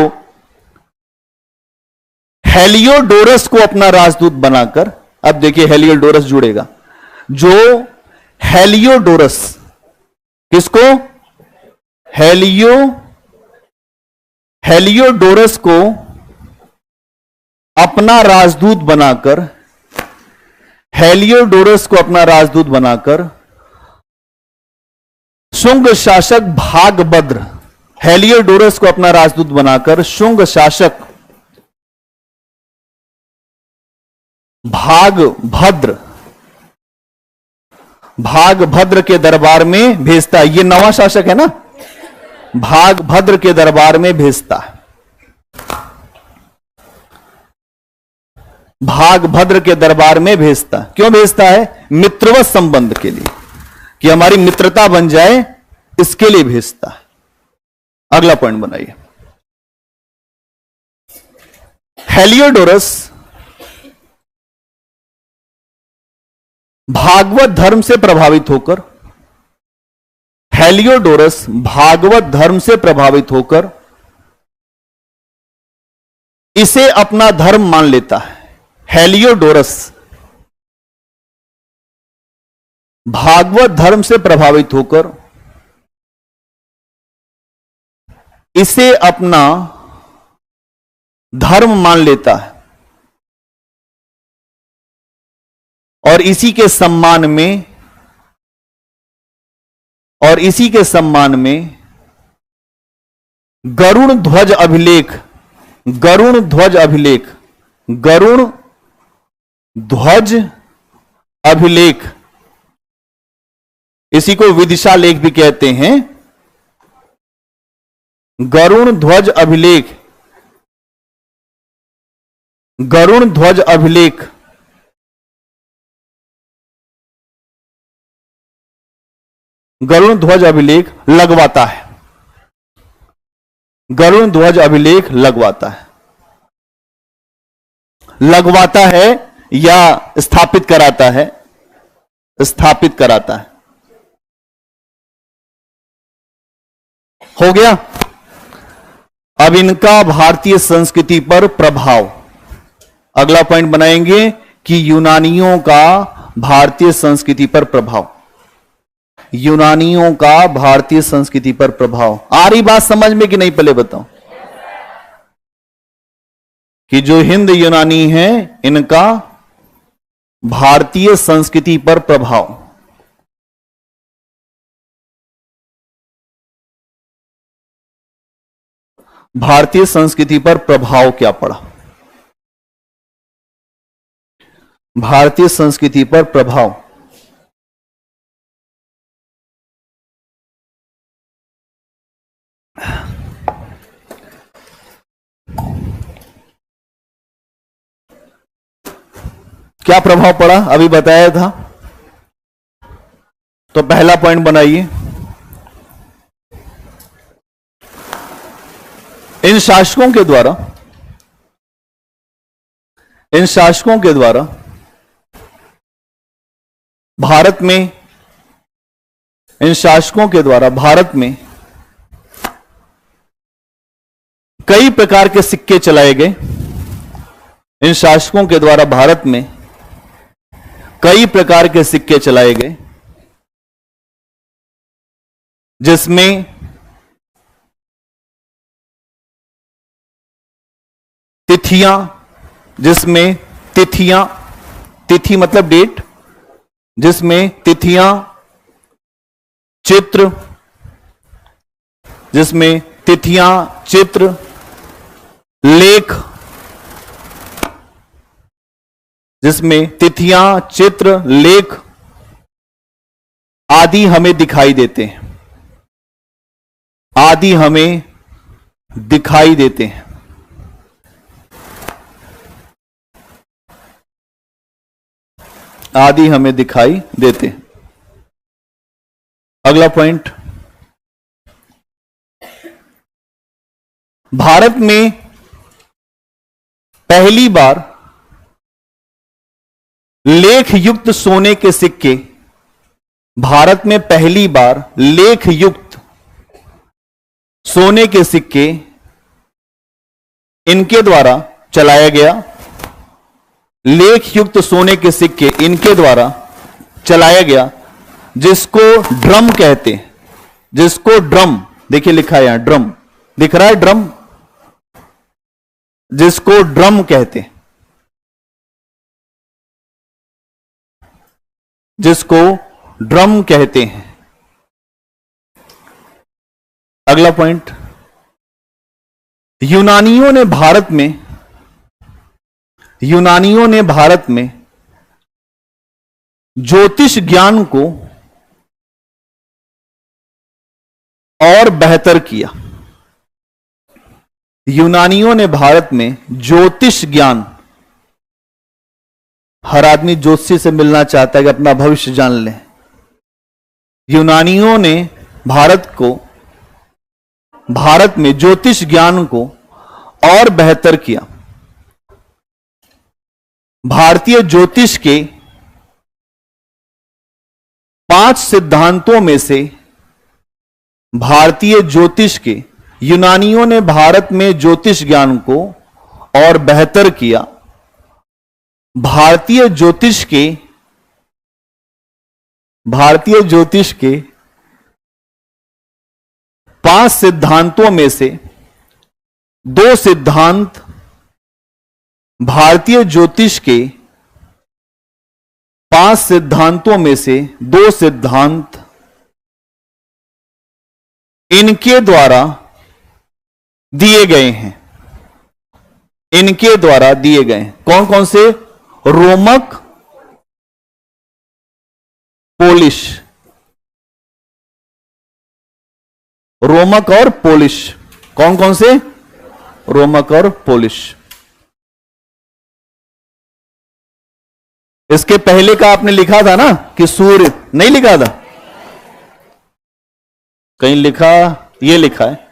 हेलियोडोरस को अपना राजदूत बनाकर, अब देखिए हेलियोडोरस जुड़ेगा, जो हेलियोडोरस, किसको? हेलियोडोरस को अपना राजदूत बनाकर, हेलियोडोरस को अपना राजदूत बनाकर शुंग शासक भागभद्र, हेलियोडोरस को अपना राजदूत बनाकर शुंग शासक भागभद्र के दरबार में भेजता है। ये नवा शासक है ना, भागभद्र के दरबार में भेजता है, भागभद्र के दरबार में भेजता है। क्यों भेजता है? मित्रवत संबंध के लिए, कि हमारी मित्रता बन जाए, इसके लिए भेजता है। अगला पॉइंट बनाइए। हेलियोडोरस भागवत धर्म से प्रभावित होकर, हेलियोडोरस भागवत धर्म से प्रभावित होकर इसे अपना धर्म मान लेता है। हेलियोडोरस भागवत धर्म से प्रभावित होकर इसे अपना धर्म मान लेता है और इसी के सम्मान में, और इसी के सम्मान में गरुण ध्वज अभिलेख, गरुण ध्वज अभिलेख, गरुण ध्वज अभिलेख, इसी को विदिशा लेख भी कहते हैं। गरुण ध्वज अभिलेख, गरुण ध्वज अभिलेख गरुण ध्वज अभिलेख लगवाता है, गरुण ध्वज अभिलेख लगवाता है, लगवाता है या स्थापित कराता है, स्थापित कराता है। हो गया। अब इनका भारतीय संस्कृति पर प्रभाव, अगला पॉइंट बनाएंगे कि यूनानियों का भारतीय संस्कृति पर प्रभाव, यूनानियों का भारतीय संस्कृति पर प्रभाव। आ रही बात समझ में कि नहीं? पहले बताओ कि जो हिंद यूनानी हैं, इनका भारतीय संस्कृति पर प्रभाव। भारतीय संस्कृति पर प्रभाव क्या पड़ा? भारतीय संस्कृति पर प्रभाव, क्या प्रभाव पड़ा? अभी बताया था। तो पहला पॉइंट बनाइए। इन शासकों के द्वारा, इन शासकों के द्वारा भारत में, इन शासकों के द्वारा भारत में कई प्रकार के सिक्के चलाए गए। इन शासकों के द्वारा भारत में कई प्रकार के सिक्के चलाए गए, जिसमें तिथियां, जिसमें तिथियां, तिथि मतलब डेट, जिसमें तिथियां, चित्र, जिसमें तिथियां, चित्र, लेख, जिसमें तिथियां, चित्र, लेख आदि हमें दिखाई देते हैं, आदि हमें दिखाई देते हैं। आदि हमें दिखाई देते हैं। अगला पॉइंट, भारत में पहली बार लेख युक्त सोने के सिक्के, भारत में पहली बार लेख युक्त सोने के सिक्के इनके द्वारा चलाया गया, लेख युक्त सोने के सिक्के इनके द्वारा चलाया गया, जिसको ड्रम कहते हैं, जिसको ड्रम, देखिए लिखा है यहां ड्रम, दिख रहा है ड्रम, जिसको ड्रम कहते हैं, जिसको ड्रम कहते हैं। अगला पॉइंट, यूनानियों ने भारत में ज्योतिष ज्ञान को और बेहतर किया। यूनानियों ने भारत में ज्योतिष ज्ञान, हर आदमी ज्योतिषी से मिलना चाहता है कि अपना भविष्य जान ले। यूनानियों ने भारत में ज्योतिष ज्ञान को और बेहतर किया। भारतीय ज्योतिष के 5 सिद्धांतों में से, भारतीय ज्योतिष के, यूनानियों ने भारत में ज्योतिष ज्ञान को और बेहतर किया। भारतीय ज्योतिष के 5 सिद्धांतों में से 2 सिद्धांत, भारतीय ज्योतिष के 5 सिद्धांतों में से 2 सिद्धांत इनके द्वारा दिए गए हैं, इनके द्वारा दिए गए हैं। कौन कौन से? रोमक, पोलिश, रोमक और पोलिश। कौन कौन से? रोमक और पोलिश। इसके पहले का आपने लिखा था ना कि सूर्य, नहीं लिखा था? कहीं लिखा, ये लिखा है,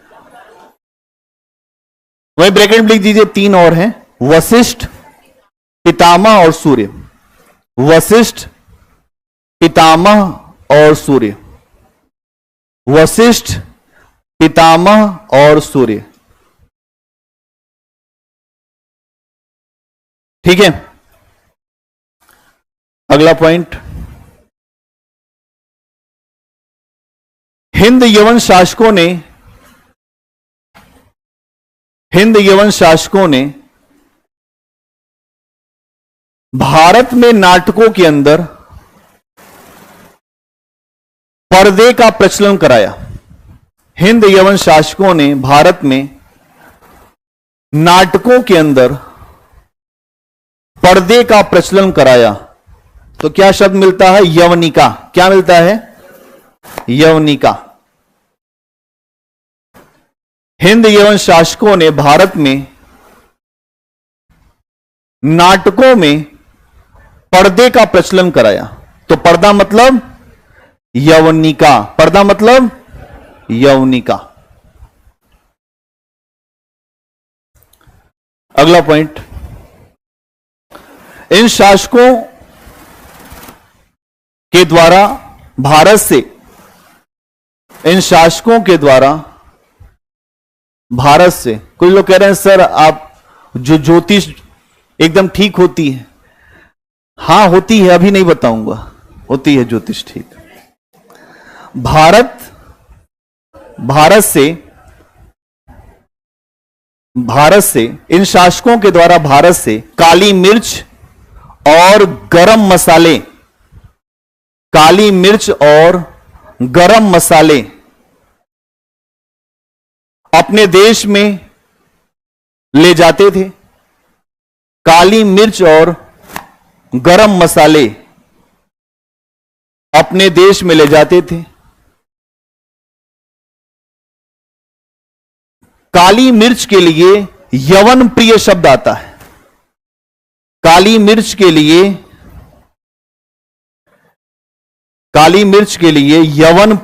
वही ब्रैकेट में लिख दीजिए। 3 और हैं, वशिष्ठ, पितामह और सूर्य। वशिष्ठ, पितामह और सूर्य। वशिष्ठ, पितामह और सूर्य। ठीक है। अगला पॉइंट, हिंद यवन शासकों ने भारत में नाटकों के अंदर पर्दे का प्रचलन कराया। हिंद यवन शासकों ने भारत में नाटकों के अंदर पर्दे का प्रचलन कराया। तो क्या शब्द मिलता है? यवनिका। क्या मिलता है? यवनिका। हिंद यवन शासकों ने भारत में नाटकों में पर्दे का प्रचलन कराया। तो पर्दा मतलब यवनिका, पर्दा मतलब यवनिका। अगला पॉइंट, इन शासकों के द्वारा भारत से, इन शासकों के द्वारा भारत से, कुछ लोग कह रहे हैं सर आप जो ज्योतिष एकदम ठीक होती है। हां होती है, अभी नहीं बताऊंगा, होती है ज्योतिष ठीक। भारत से भारत से, इन शासकों के द्वारा भारत से काली मिर्च और गरम मसाले, काली मिर्च और गरम मसाले अपने देश में ले जाते थे। काली मिर्च और गरम मसाले अपने देश में ले जाते थे। काली मिर्च के लिए यवन प्रिय शब्द आता है। काली मिर्च के लिए, काली मिर्च के लिए यवन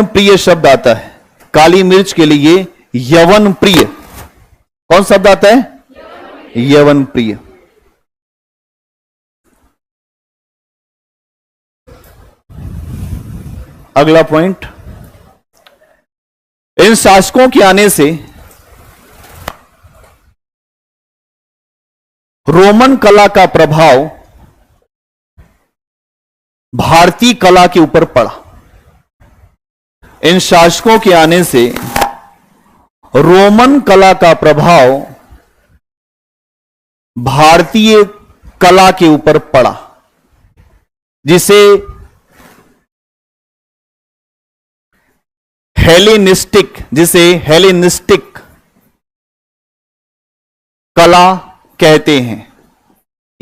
प्रिय शब्द आता है। काली मिर्च के लिए यवन प्रिय कौन शब्द आता है? यवन प्रिय। अगला पॉइंट, इन शासकों के आने से रोमन कला का प्रभाव भारतीय कला के ऊपर पड़ा। इन शासकों के आने से रोमन कला का प्रभाव भारतीय कला के ऊपर पड़ा, जिसे हेलेनिस्टिक कला कहते हैं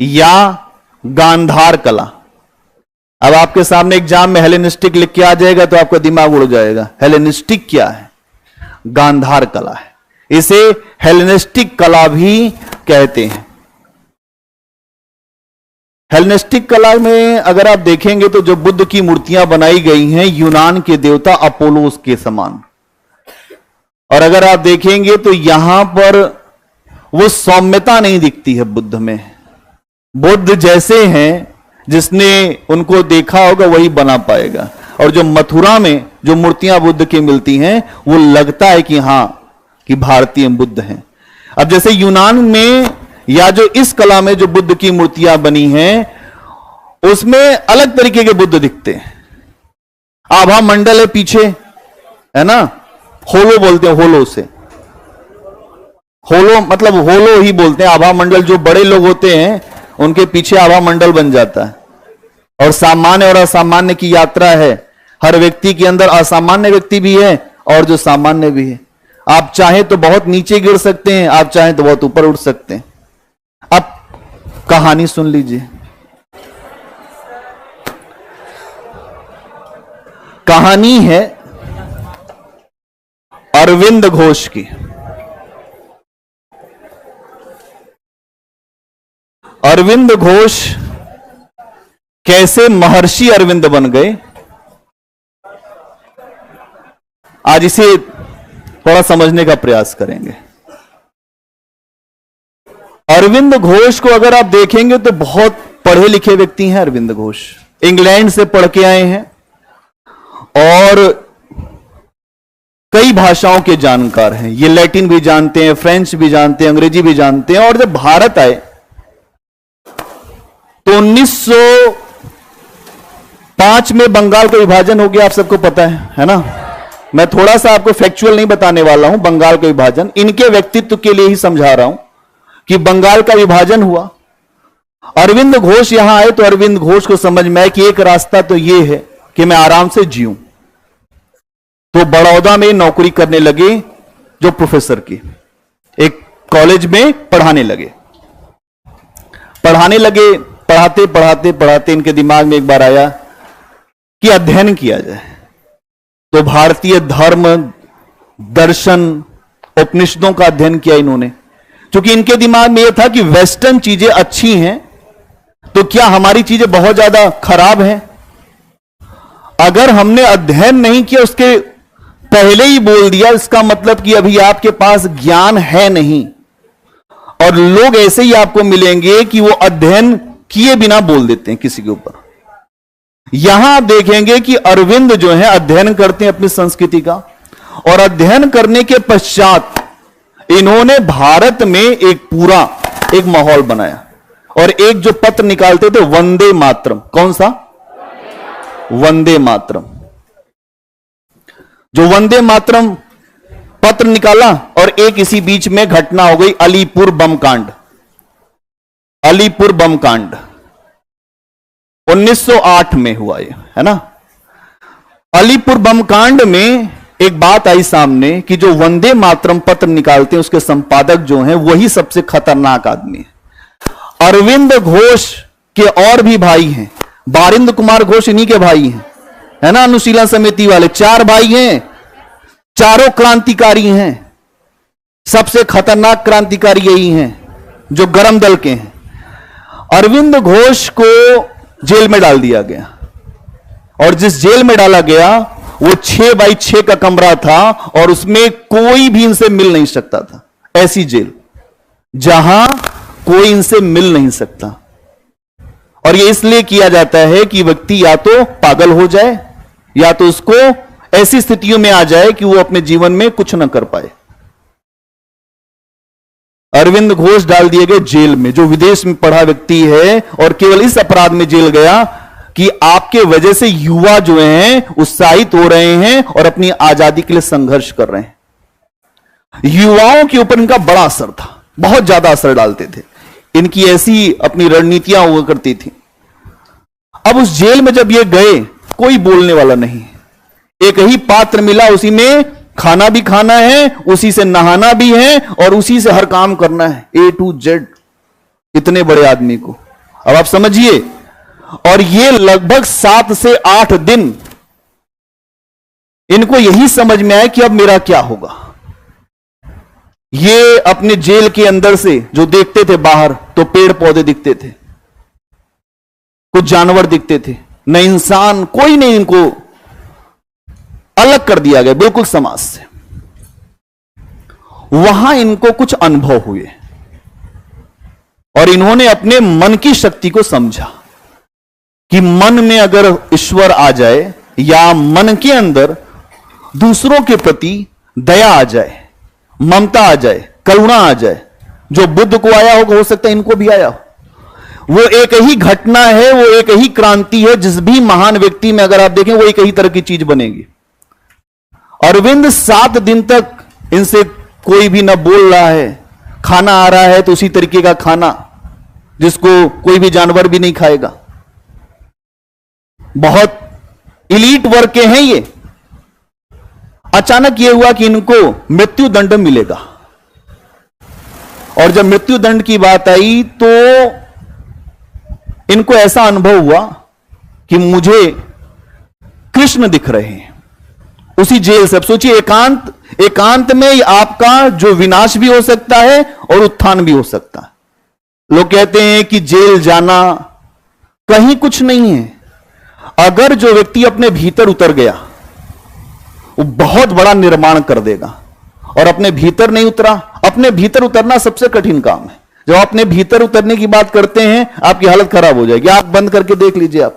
या गांधार कला। अब आपके सामने एग्जाम में हेलेनिस्टिक लिख के आ जाएगा तो आपका दिमाग उड़ जाएगा। हेलेनिस्टिक क्या है? गांधार कला है। इसे हेलेनिस्टिक कला भी कहते हैं। हेलेनिस्टिक कला में अगर आप देखेंगे तो जो बुद्ध की मूर्तियां बनाई गई हैं यूनान के देवता अपोलोस के समान, और अगर आप देखेंगे तो यहां पर वो सौम्यता नहीं दिखती है बुद्ध में। बुद्ध जैसे हैं, जिसने उनको देखा होगा वही बना पाएगा। और जो मथुरा में जो मूर्तियां बुद्ध की मिलती हैं वो लगता है कि हां कि भारतीय बुद्ध हैं। अब जैसे यूनान में या जो इस कला में जो बुद्ध की मूर्तियां बनी हैं उसमें अलग तरीके के बुद्ध दिखते हैं। आभा मंडल है पीछे, है ना, होलो बोलते हैं, होलो से, होलो मतलब होलो ही बोलते हैं। आभा मंडल जो बड़े लोग होते हैं उनके पीछे आभा मंडल बन जाता है। और सामान्य और असामान्य की यात्रा है। हर व्यक्ति के अंदर असामान्य व्यक्ति भी है और जो सामान्य भी है। आप चाहें तो बहुत नीचे गिर सकते हैं, आप चाहें तो बहुत ऊपर उठ सकते हैं। अब कहानी सुन लीजिए। कहानी है अरविंद घोष की। अरविंद घोष कैसे महर्षि अरविंद बन गए, आज इसे थोड़ा समझने का प्रयास करेंगे। अरविंद घोष को अगर आप देखेंगे तो बहुत पढ़े लिखे व्यक्ति हैं। अरविंद घोष इंग्लैंड से पढ़ के आए हैं और कई भाषाओं के जानकार हैं। ये लैटिन भी जानते हैं, फ्रेंच भी जानते हैं, अंग्रेजी भी जानते हैं। और जब भारत आए तो 1905 में बंगाल का विभाजन हो गया, आप सबको पता है ना। मैं थोड़ा सा आपको फैक्चुअल नहीं बताने वाला हूं, बंगाल का विभाजन इनके व्यक्तित्व के लिए ही समझा रहा हूं कि बंगाल का विभाजन हुआ। अरविंद घोष यहां आए तो अरविंद घोष को समझ में आया कि एक रास्ता तो यह है कि मैं आराम से जीऊं। तो बड़ौदा में नौकरी करने लगे, जो प्रोफेसर की, एक कॉलेज में पढ़ाने लगे। पढ़ाते पढ़ाते पढ़ाते इनके दिमाग में एक बार आया कि अध्ययन किया जाए। तो भारतीय धर्म, दर्शन, उपनिषदों का अध्ययन किया इन्होंने, क्योंकि इनके दिमाग में यह था कि वेस्टर्न चीजें अच्छी हैं तो क्या हमारी चीजें बहुत ज्यादा खराब हैं। अगर हमने अध्ययन नहीं किया, उसके पहले ही बोल दिया, इसका मतलब कि अभी आपके पास ज्ञान है नहीं। और लोग ऐसे ही आपको मिलेंगे कि वो अध्ययन किए बिना बोल देते हैं किसी के ऊपर। यहां आप देखेंगे कि अरविंद जो है अध्ययन करते हैं अपनी संस्कृति का, और अध्ययन करने के पश्चात इन्होंने भारत में एक माहौल बनाया। और एक जो पत्र निकालते थे वंदे मातरम, कौन सा? वंदे मातरम। जो वंदे मातरम पत्र निकाला और एक इसी बीच में घटना हो गई, अलीपुर बम कांड। अलीपुर बम कांड 1908 में हुआ ये, है ना। अलीपुर बम कांड में एक बात आई सामने कि जो वंदे मातरम पत्र निकालते हैं उसके संपादक जो हैं वही सबसे खतरनाक आदमी है। अरविंद घोष के और भी भाई हैं, बारिंद कुमार घोष इन्हीं के भाई हैं, है ना, अनुशीलन समिति वाले 4 भाई हैं, चारों क्रांतिकारी हैं। सबसे खतरनाक क्रांतिकारी यही हैं जो गरम दल के हैं। अरविंद घोष को जेल में डाल दिया गया और जिस जेल में डाला गया वो 6x6 का कमरा था और उसमें कोई भी इनसे मिल नहीं सकता था। ऐसी जेल जहां कोई इनसे मिल नहीं सकता। और ये इसलिए किया जाता है कि व्यक्ति या तो पागल हो जाए या तो उसको ऐसी स्थितियों में आ जाए कि वो अपने जीवन में कुछ ना कर पाए। अरविंद घोष डाल दिए गए जेल में, जो विदेश में पढ़ा व्यक्ति है और केवल इस अपराध में जेल गया कि आपके वजह से युवा जो हैं उत्साहित हो रहे हैं और अपनी आजादी के लिए संघर्ष कर रहे हैं। युवाओं के ऊपर इनका बड़ा असर था, बहुत ज्यादा असर डालते थे। इनकी ऐसी अपनी रणनीतियां हुआ करती थी। अब उस जेल में जब ये गए कोई बोलने वाला नहीं, एक ही पात्र मिला, उसी में खाना भी खाना है, उसी से नहाना भी है और उसी से हर काम करना है, A to Z। इतने बड़े आदमी को अब आप समझिए। और ये लगभग 7 से 8 दिन इनको यही समझ में आया कि अब मेरा क्या होगा। ये अपने जेल के अंदर से जो देखते थे बाहर तो पेड़ पौधे दिखते थे, कुछ जानवर दिखते थे, न इंसान, कोई नहीं, इनको अलग कर दिया गया बिल्कुल समाज से। वहां इनको कुछ अनुभव हुए और इन्होंने अपने मन की शक्ति को समझा कि मन में अगर ईश्वर आ जाए या मन के अंदर दूसरों के प्रति दया आ जाए, ममता आ जाए, करुणा आ जाए, जो बुद्ध को आया होगा हो सकता है इनको भी आया हो। वो एक ही घटना है, वो एक ही क्रांति है, जिस भी महान व्यक्ति में अगर आप देखें वो एक ही तरह की चीज बनेगी। अरविंद 7 दिन तक इनसे कोई भी ना बोल रहा है, खाना आ रहा है तो उसी तरीके का खाना जिसको कोई भी जानवर भी नहीं खाएगा। बहुत इलीट वर्ग के हैं ये। अचानक ये हुआ कि इनको मृत्यु दंड मिलेगा और जब मृत्यु दंड की बात आई तो इनको ऐसा अनुभव हुआ कि मुझे कृष्ण दिख रहे हैं उसी जेल से। अब सोचिए, एकांत में आपका जो विनाश भी हो सकता है और उत्थान भी हो सकता है। लोग कहते हैं कि जेल जाना कहीं कुछ नहीं है। अगर जो व्यक्ति अपने भीतर उतर गया वो बहुत बड़ा निर्माण कर देगा। और अपने भीतर नहीं उतरा, अपने भीतर उतरना सबसे कठिन काम है। जब अपने भीतर उतरने की बात करते हैं आपकी हालत खराब हो जाएगी। आंख बंद करके देख लीजिए, आप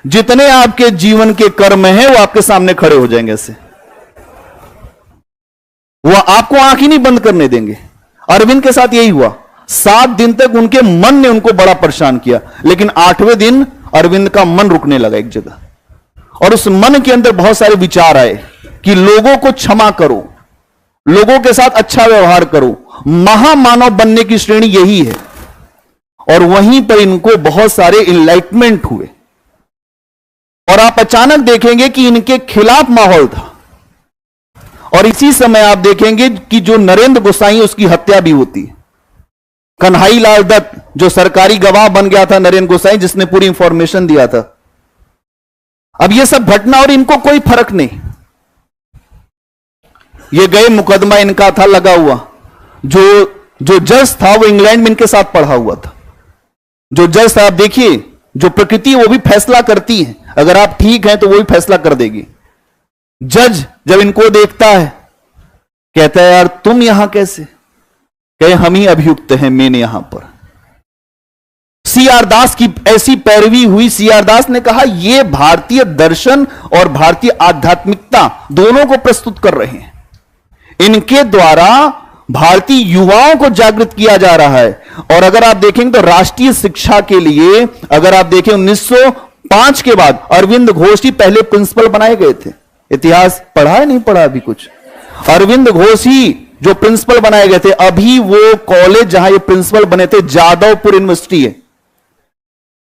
जितने आपके जीवन के कर्म हैं वो आपके सामने खड़े हो जाएंगे। ऐसे वो आपको आंख ही नहीं बंद करने देंगे। अरविंद के साथ यही हुआ। 7 दिन तक उनके मन ने उनको बड़ा परेशान किया, लेकिन 8वें दिन अरविंद का मन रुकने लगा एक जगह और उस मन के अंदर बहुत सारे विचार आए कि लोगों को क्षमा करो, लोगों के साथ अच्छा व्यवहार करो। महामानव बनने की श्रेणी यही है। और वहीं पर इनको बहुत सारे इनलाइटमेंट हुए और आप अचानक देखेंगे कि इनके खिलाफ माहौल था। और इसी समय आप देखेंगे कि जो नरेंद्र गोसाई उसकी हत्या भी होती है। कन्हई लाल दत्त जो सरकारी गवाह बन गया था, नरेंद्र गोसाई जिसने पूरी इंफॉर्मेशन दिया था। अब ये सब घटना और इनको कोई फर्क नहीं। ये गए, मुकदमा इनका था लगा हुआ। जो जज था वो इंग्लैंड में इनके साथ पढ़ा हुआ था। जो जज था, आप देखिए, जो प्रकृति वो भी फैसला करती है। अगर आप ठीक हैं तो वो भी फैसला कर देगी। जज जब इनको देखता है कहता है यार तुम यहां कैसे? कहे हम ही अभियुक्त हैं मेन यहां पर। C.R. दास की ऐसी पैरवी हुई। C.R. दास ने कहा ये भारतीय दर्शन और भारतीय आध्यात्मिकता दोनों को प्रस्तुत कर रहे हैं। इनके द्वारा भारतीय युवाओं को जागृत किया जा रहा है। और अगर आप देखेंगे तो राष्ट्रीय शिक्षा के लिए अगर आप देखें 1905 के बाद अरविंद घोष ही पहले प्रिंसिपल बनाए गए थे। इतिहास पढ़ा है, नहीं पढ़ा अभी कुछ? अरविंद घोष ही जो प्रिंसिपल बनाए गए थे, अभी वो कॉलेज जहां ये प्रिंसिपल बने थे जादवपुर यूनिवर्सिटी है,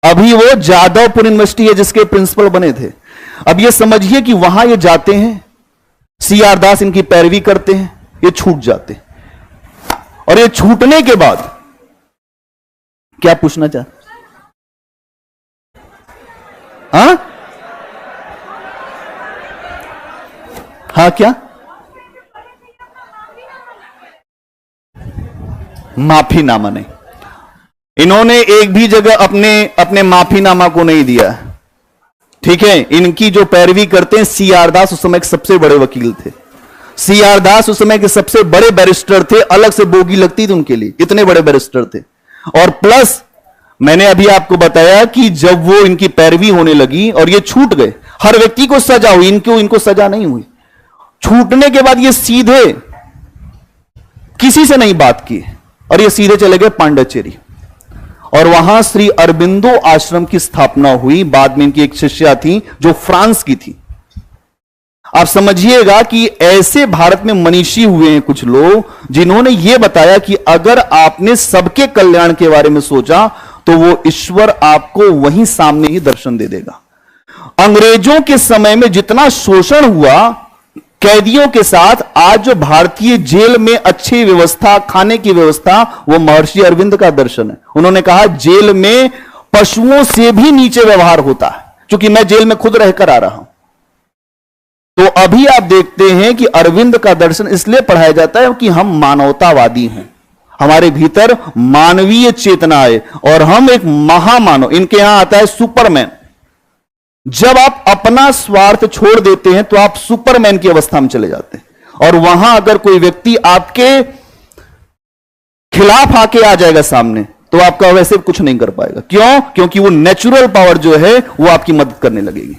अभी वो जादवपुर यूनिवर्सिटी है जिसके प्रिंसिपल बने थे। अब ये समझिए कि वहां ये जाते हैं, सीआर दास इनकी पैरवी करते हैं, ये छूट जाते हैं। और ये छूटने के बाद क्या पूछना चाहते? हाँ हाँ, क्या माफीनामा नहीं, इन्होंने एक भी जगह अपने माफीनामा को नहीं दिया। ठीक है, इनकी जो पैरवी करते हैं, सीआर दास उस समय के सबसे बड़े वकील थे, सीआर दास उस समय के सबसे बड़े बैरिस्टर थे, अलग से बोगी लगती थी उनके लिए, इतने बड़े बैरिस्टर थे। और प्लस मैंने अभी आपको बताया कि जब वो इनकी पैरवी होने लगी और ये छूट गए, हर व्यक्ति को सजा हुई, इनको सजा नहीं हुई। छूटने के बाद ये सीधे किसी से नहीं बात की और ये सीधे चले गए पांडिचेरी, और वहां श्री अरबिंदो आश्रम की स्थापना हुई। बाद में इनकी एक शिष्या थी जो फ्रांस की थी। आप समझिएगा कि ऐसे भारत में मनीषी हुए हैं कुछ लोग जिन्होंने यह बताया कि अगर आपने सबके कल्याण के बारे में सोचा तो वो ईश्वर आपको वहीं सामने ही दर्शन दे देगा। अंग्रेजों के समय में जितना शोषण हुआ कैदियों के साथ, आज जो भारतीय जेल में अच्छी व्यवस्था, खाने की व्यवस्था, वो महर्षि अरविंद का दर्शन है। उन्होंने कहा जेल में पशुओं से भी नीचे व्यवहार होता है, क्योंकि मैं जेल में खुद रहकर आ रहा हूं। तो अभी आप देखते हैं कि अरविंद का दर्शन इसलिए पढ़ाया जाता है कि हम मानवतावादी हैं, हमारे भीतर मानवीय चेतना है और हम एक महामानव। इनके यहां आता है सुपरमैन। जब आप अपना स्वार्थ छोड़ देते हैं तो आप सुपरमैन की अवस्था में चले जाते हैं। और वहां अगर कोई व्यक्ति आपके खिलाफ आके आ जाएगा सामने, तो आपका वैसे कुछ नहीं कर पाएगा। क्यों? क्योंकि वो नेचुरल पावर जो है वो आपकी मदद करने लगेगी।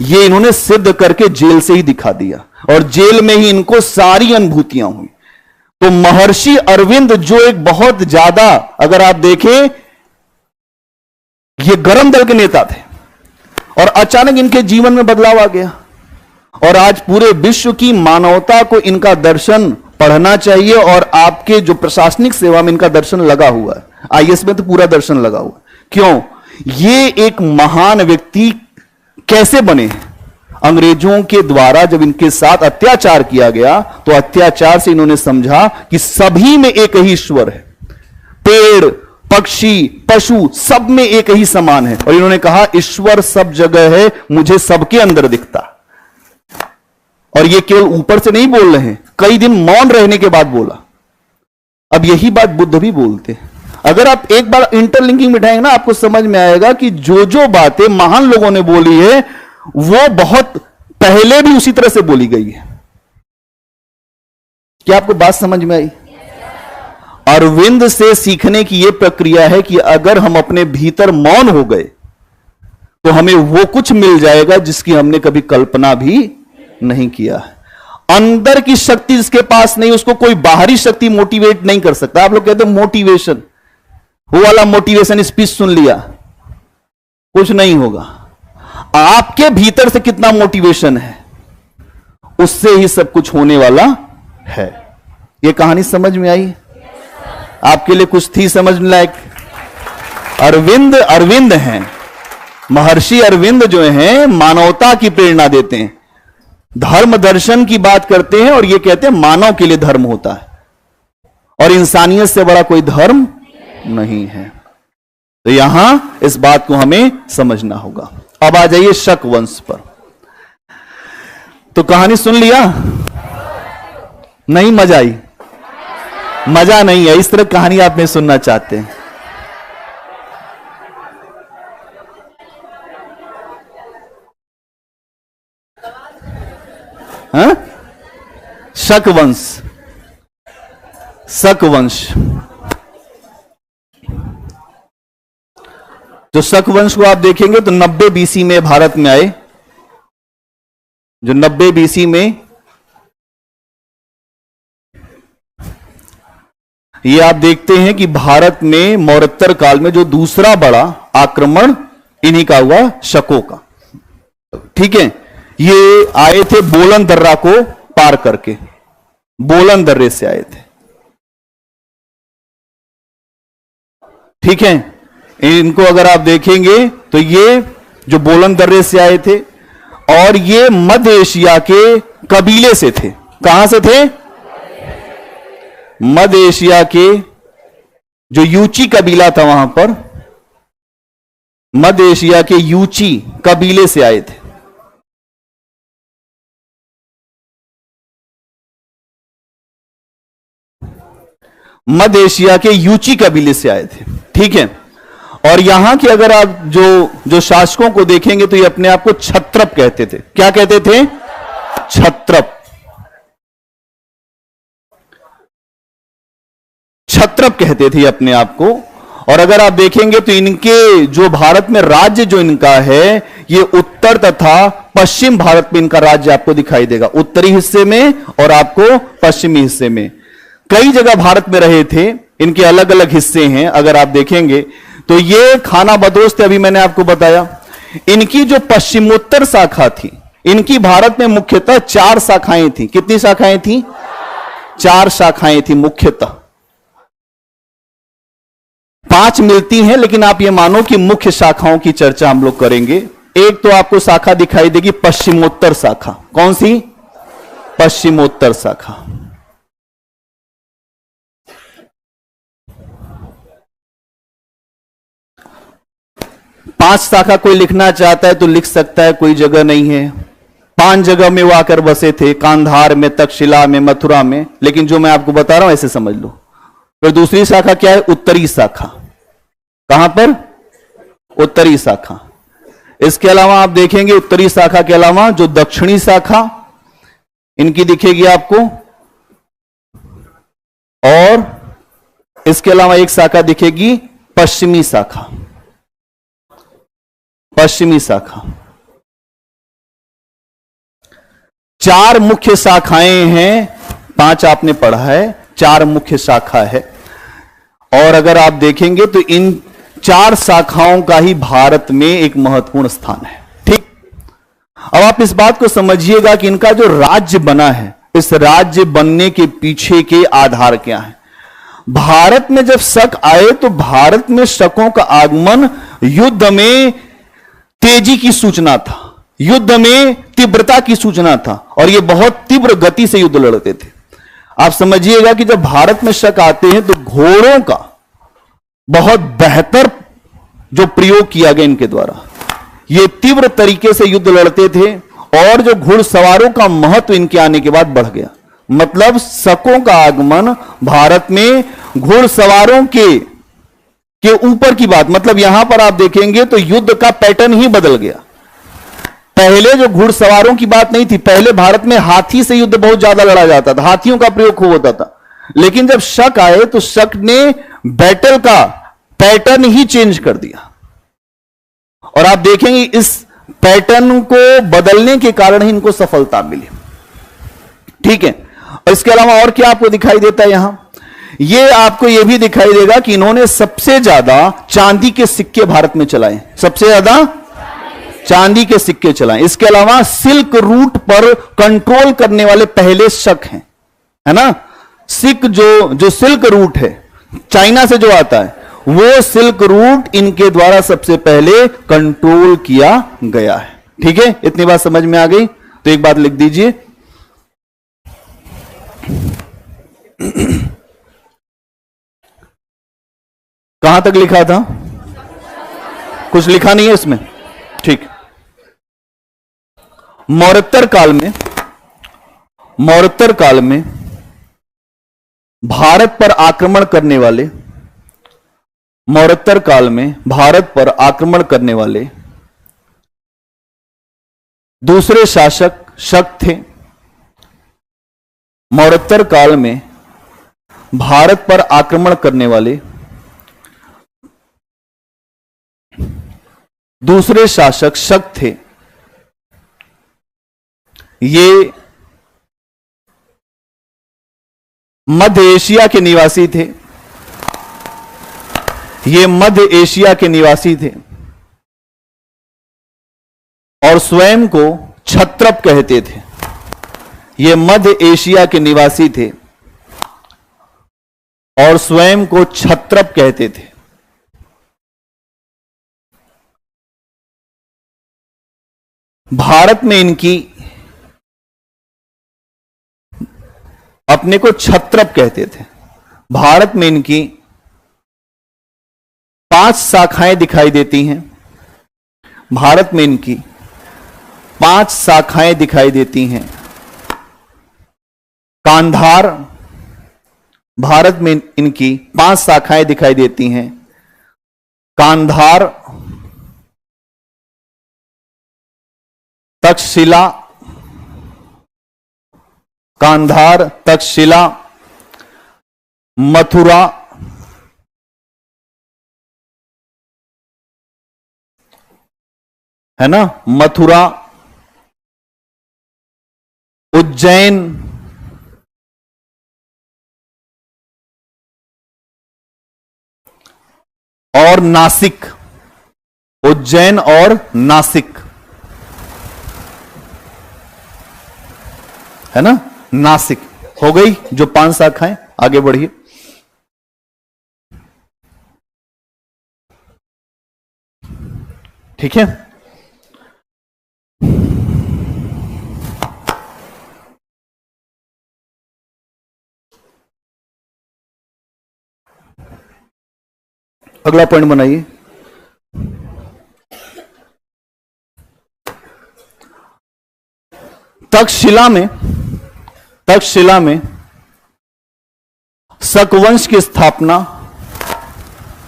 ये इन्होंने सिद्ध करके जेल से ही दिखा दिया, और जेल में ही इनको सारी अनुभूतियां हुई। तो महर्षि अरविंद जो एक बहुत ज्यादा, अगर आप देखें, ये गरम दल के नेता थे और अचानक इनके जीवन में बदलाव आ गया, और आज पूरे विश्व की मानवता को इनका दर्शन पढ़ना चाहिए। और आपके जो प्रशासनिक सेवा में इनका दर्शन लगा हुआ है, आईएएस में तो पूरा दर्शन लगा हुआ है। क्यों? ये एक महान व्यक्ति कैसे बने? अंग्रेजों के द्वारा जब इनके साथ अत्याचार किया गया तो अत्याचार से इन्होंने समझा कि सभी में एक ही ईश्वर है, पेड़, पक्षी, पशु, सब में एक ही समान है। और इन्होंने कहा ईश्वर सब जगह है, मुझे सबके अंदर दिखता। और ये केवल ऊपर से नहीं बोल रहे हैं, कई दिन मौन रहने के बाद बोला। अब यही बात बुद्ध भी बोलते। अगर आप एक बार इंटरलिंकिंग मिटाएंगे ना, आपको समझ में आएगा कि जो जो बातें महान लोगों ने बोली है वो बहुत पहले भी उसी तरह से बोली गई है। क्या आपको बात समझ में आई? अरविंद से सीखने की यह प्रक्रिया है कि अगर हम अपने भीतर मौन हो गए तो हमें वो कुछ मिल जाएगा जिसकी हमने कभी कल्पना भी नहीं किया है। अंदर की शक्ति जिसके पास नहीं, उसको कोई बाहरी शक्ति मोटिवेट नहीं कर सकता। आप लोग कहते हैं मोटिवेशन, वो वाला मोटिवेशन स्पीच सुन लिया, कुछ नहीं होगा। आपके भीतर से कितना मोटिवेशन है, उससे ही सब कुछ होने वाला है। यह कहानी समझ में आई? आपके लिए कुछ थी समझने लायक? अरविंद हैं, महर्षि अरविंद जो हैं मानवता की प्रेरणा देते हैं, धर्म दर्शन की बात करते हैं, और ये कहते हैं मानव के लिए धर्म होता है और इंसानियत से बड़ा कोई धर्म नहीं है। तो यहां इस बात को हमें समझना होगा। अब आ जाइए शक वंश पर। तो कहानी सुन लिया? नहीं मजा आई? मजा नहीं है, इस तरह कहानी आप नहीं सुनना चाहते हैं। हाँ? शकवंश, शकवंश, जो शकवंश को आप देखेंगे तो 90 बीसी में भारत में आए। जो 90 बीसी में, ये आप देखते हैं कि भारत में मौर्योत्तर काल में जो दूसरा बड़ा आक्रमण इन्हीं का हुआ, शकों का। ठीक है, ये आए थे बोलन दर्रा को पार करके, बोलन दर्रे से आए थे। ठीक है, इनको अगर आप देखेंगे तो ये जो बोलन दर्रे से आए थे और ये मध्य एशिया के कबीले से थे। कहां से थे? मध्य एशिया के जो यूची कबीला था वहां पर, मध्य एशिया के यूची कबीले से आए थे। मध्य एशिया के यूची कबीले से आए थे। ठीक है, और यहां के अगर आप जो शासकों को देखेंगे तो ये अपने आप को क्षत्रप कहते थे। क्या कहते थे? क्षत्रप। क्षत्रप कहते थे अपने आप को। और अगर आप देखेंगे तो इनके जो भारत में राज्य जो इनका है, ये उत्तर तथा पश्चिम भारत में इनका राज्य आपको दिखाई देगा। उत्तरी हिस्से में और आपको पश्चिमी हिस्से में। कई जगह भारत में रहे थे, इनके अलग अलग हिस्से हैं। अगर आप देखेंगे तो ये खाना बदोश थे, अभी मैंने आपको बताया। इनकी जो पश्चिमोत्तर शाखा थी, इनकी भारत में मुख्यतः 4 शाखाएं थी। कितनी शाखाएं थी? 4 शाखाएं थी मुख्यतः। 5 मिलती हैं, लेकिन आप ये मानो कि मुख्य शाखाओं की चर्चा हम लोग करेंगे। एक तो आपको शाखा दिखाई देगी पश्चिमोत्तर शाखा। कौन सी? पश्चिमोत्तर शाखा। पांच शाखा कोई लिखना चाहता है तो लिख सकता है, कोई जगह नहीं है। 5 जगह में वो आकर बसे थे, कांधार में, तक्षशिला में, मथुरा में। लेकिन जो मैं आपको बता रहा हूं ऐसे समझ लो। फिर दूसरी शाखा क्या है? उत्तरी शाखा। कहां पर? उत्तरी शाखा। इसके अलावा आप देखेंगे उत्तरी शाखा के अलावा जो दक्षिणी शाखा इनकी दिखेगी आपको, और इसके अलावा एक शाखा दिखेगी पश्चिमी शाखा। पश्चिमी शाखा। 4 मुख्य शाखाएं हैं। 5 आपने पढ़ा है, 4 मुख्य शाखा है। और अगर आप देखेंगे तो इन 4 शाखाओं का ही भारत में एक महत्वपूर्ण स्थान है। ठीक, अब आप इस बात को समझिएगा कि इनका जो राज्य बना है, इस राज्य बनने के पीछे के आधार क्या है। भारत में जब शक आए तो भारत में शकों का आगमन युद्ध में तेजी की सूचना था, युद्ध में तीव्रता की सूचना था, और ये बहुत तीव्र गति से युद्ध लड़ते थे। आप समझिएगा कि जब भारत में शक आते हैं तो घोड़ों का बहुत बेहतर जो प्रयोग किया गया इनके द्वारा, ये तीव्र तरीके से युद्ध लड़ते थे। और जो घुड़सवारों का महत्व इनके आने के बाद बढ़ गया। मतलब शकों का आगमन भारत में घुड़सवारों के ऊपर की बात। मतलब यहां पर आप देखेंगे तो युद्ध का पैटर्न ही बदल गया। पहले जो घुड़सवारों की बात नहीं थी, पहले भारत में हाथी से युद्ध बहुत ज्यादा लड़ा जाता था, हाथियों का प्रयोग खूब होता था। लेकिन जब शक आए तो शक ने बैटल का पैटर्न ही चेंज कर दिया। और आप देखेंगे इस पैटर्न को बदलने के कारण ही इनको सफलता मिली। ठीक है, और इसके अलावा और क्या आपको दिखाई देता है यहां? ये आपको यह भी दिखाई देगा कि इन्होंने सबसे ज्यादा चांदी के सिक्के भारत में चलाए। सबसे ज्यादा चांदी के सिक्के चलाए। इसके अलावा सिल्क रूट पर कंट्रोल करने वाले पहले शक हैं, है ना। सिख जो सिल्क रूट है, चाइना से जो आता है, वो सिल्क रूट इनके द्वारा सबसे पहले कंट्रोल किया गया है। ठीक है, इतनी बात समझ में आ गई? तो एक बात लिख दीजिए, कहां तक लिखा था? कुछ लिखा नहीं है इसमें? ठीक। मौर्योत्तर काल में भारत पर आक्रमण करने वाले, मौर्योत्तर काल में भारत पर आक्रमण करने वाले दूसरे शासक शक थे। मौर्योत्तर काल में भारत पर आक्रमण करने वाले दूसरे शासक शक थे। ये मध्य एशिया के निवासी थे। ये मध्य एशिया के निवासी थे और स्वयं को क्षत्रप कहते थे। ये मध्य एशिया के निवासी थे और स्वयं को क्षत्रप कहते थे। भारत में इनकी अपने को क्षत्रप कहते थे। भारत में इनकी 5 शाखाएं दिखाई देती हैं। भारत में इनकी 5 शाखाएं दिखाई देती हैं। कांधार, भारत में इनकी 5 शाखाएं दिखाई देती हैं। कांधार, तक्षशिला, कांधार, तक्षशिला, मथुरा, है ना, मथुरा, उज्जैन, और नासिक। उज्जैन और नासिक, है ना, नासिक हो गई जो 5 शाखाएं। आगे बढ़िए। ठीक है, अगला पॉइंट बनाइए। तक्षशिला में शक वंश की स्थापना,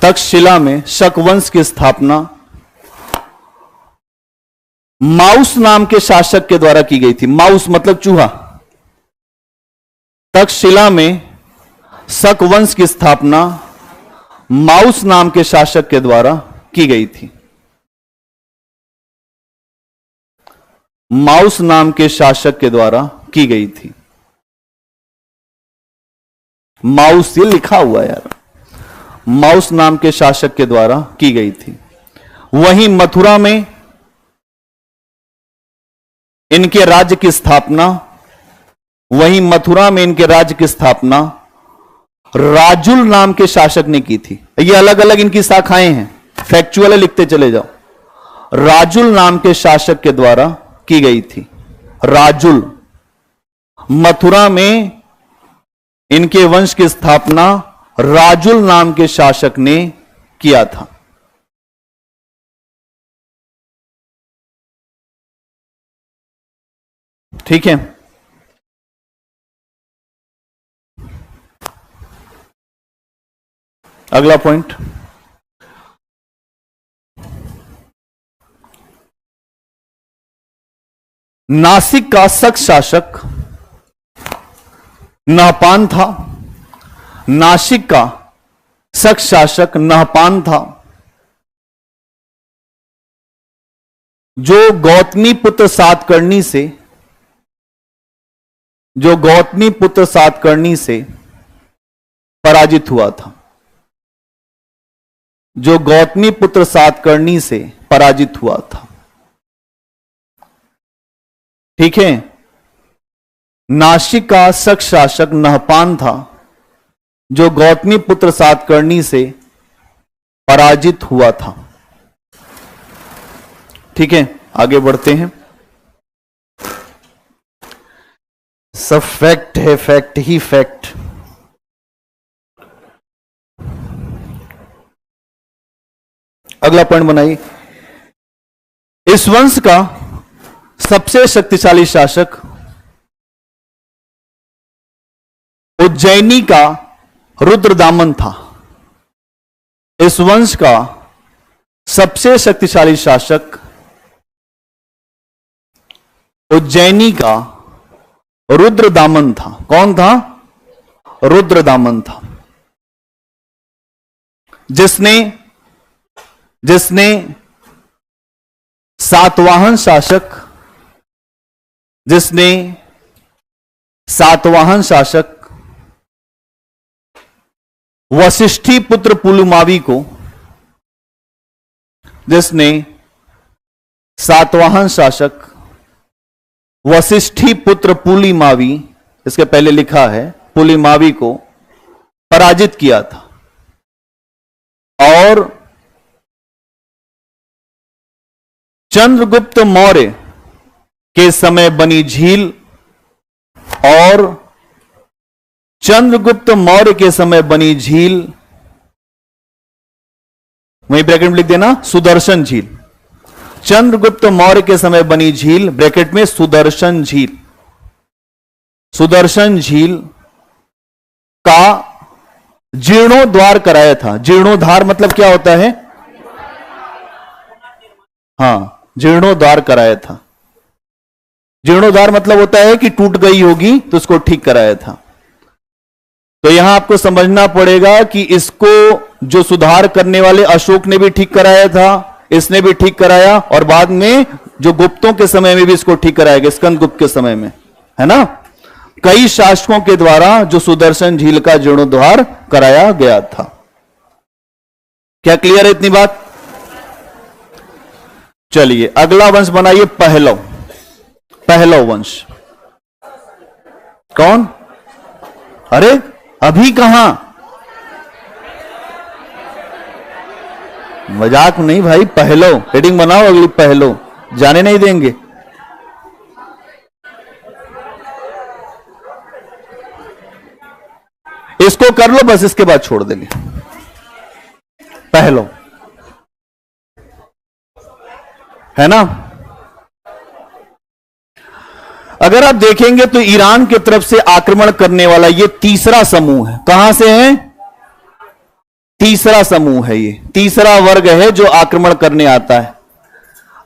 तक्षशिला में शक वंश की स्थापना माउस नाम के शासक के द्वारा की गई थी। माउस मतलब चूहा। तक्षशिला में शक वंश की स्थापना माउस नाम के शासक के द्वारा की गई थी। माउस नाम के शासक के द्वारा की गई थी। माउस, ये लिखा हुआ है यार, माउस नाम के शासक के द्वारा की गई थी। वहीं मथुरा में इनके राज्य की स्थापना, वहीं मथुरा में इनके राज्य की स्थापना राजुल नाम के शासक ने की थी। ये अलग अलग इनकी शाखाएं हैं, फैक्चुअल लिखते चले जाओ। राजुल नाम के शासक के द्वारा की गई थी। राजुल। मथुरा में इनके वंश की स्थापना राजुल नाम के शासक ने किया था। ठीक है, अगला पॉइंट। नासिक का शक शासक नहपान था। नासिक का शक शासक नहपान था, जो गौतमी पुत्र सातकर्णी से पराजित हुआ था। जो गौतमी पुत्र सातकर्णी से पराजित हुआ था। ठीक है, नासिक का शक शासक नहपान था, जो गौतमी पुत्र सातकर्णी से पराजित हुआ था। ठीक है, आगे बढ़ते हैं। सब फैक्ट है, फैक्ट ही फैक्ट। अगला पॉइंट बनाइए। इस वंश का सबसे शक्तिशाली शासक उज्जैनी का रुद्रदामन था। इस वंश का सबसे शक्तिशाली शासक उज्जैनी का रुद्रदामन था। कौन था? रुद्रदामन था, जिसने सातवाहन शासक वशिष्ठी पुत्र पुलुमावी को, जिसने सातवाहन शासक वशिष्ठी पुत्र पुलिमावी, इसके पहले लिखा है, पुलिमावी को पराजित किया था। और चंद्रगुप्त मौर्य के समय बनी झील, और चंद्रगुप्त मौर्य के समय बनी झील, वहीं ब्रैकेट में लिख देना सुदर्शन झील। चंद्रगुप्त मौर्य के समय बनी झील, ब्रैकेट में सुदर्शन झील, सुदर्शन झील का जीर्णोद्धार कराया था। जीर्णोद्धार मतलब क्या होता है? हां, जीर्णोद्धार कराया था। जीर्णोद्धार मतलब होता है कि टूट गई होगी तो उसको ठीक कराया था। तो यहां आपको समझना पड़ेगा कि इसको जो सुधार करने वाले अशोक ने भी ठीक कराया था, इसने भी ठीक कराया, और बाद में जो गुप्तों के समय में भी इसको ठीक कराया गया, स्कंदगुप्त के समय में, है ना। कई शासकों के द्वारा जो सुदर्शन झील का जीर्णोद्धार कराया गया था। क्या क्लियर है इतनी बात? चलिए अगला वंश बनाइए, पहलव। पहलव वंश कौन? अरे अभी कहां? मजाक नहीं भाई, पहलव। हेडिंग बनाओ अगली, पहलव। जाने नहीं देंगे। इसको कर लो बस, इसके बाद छोड़ देंगे। पहलव है ना। अगर आप देखेंगे तो ईरान की तरफ से आक्रमण करने वाला ये तीसरा समूह है। कहां से है? तीसरा समूह है, ये तीसरा वर्ग है जो आक्रमण करने आता है।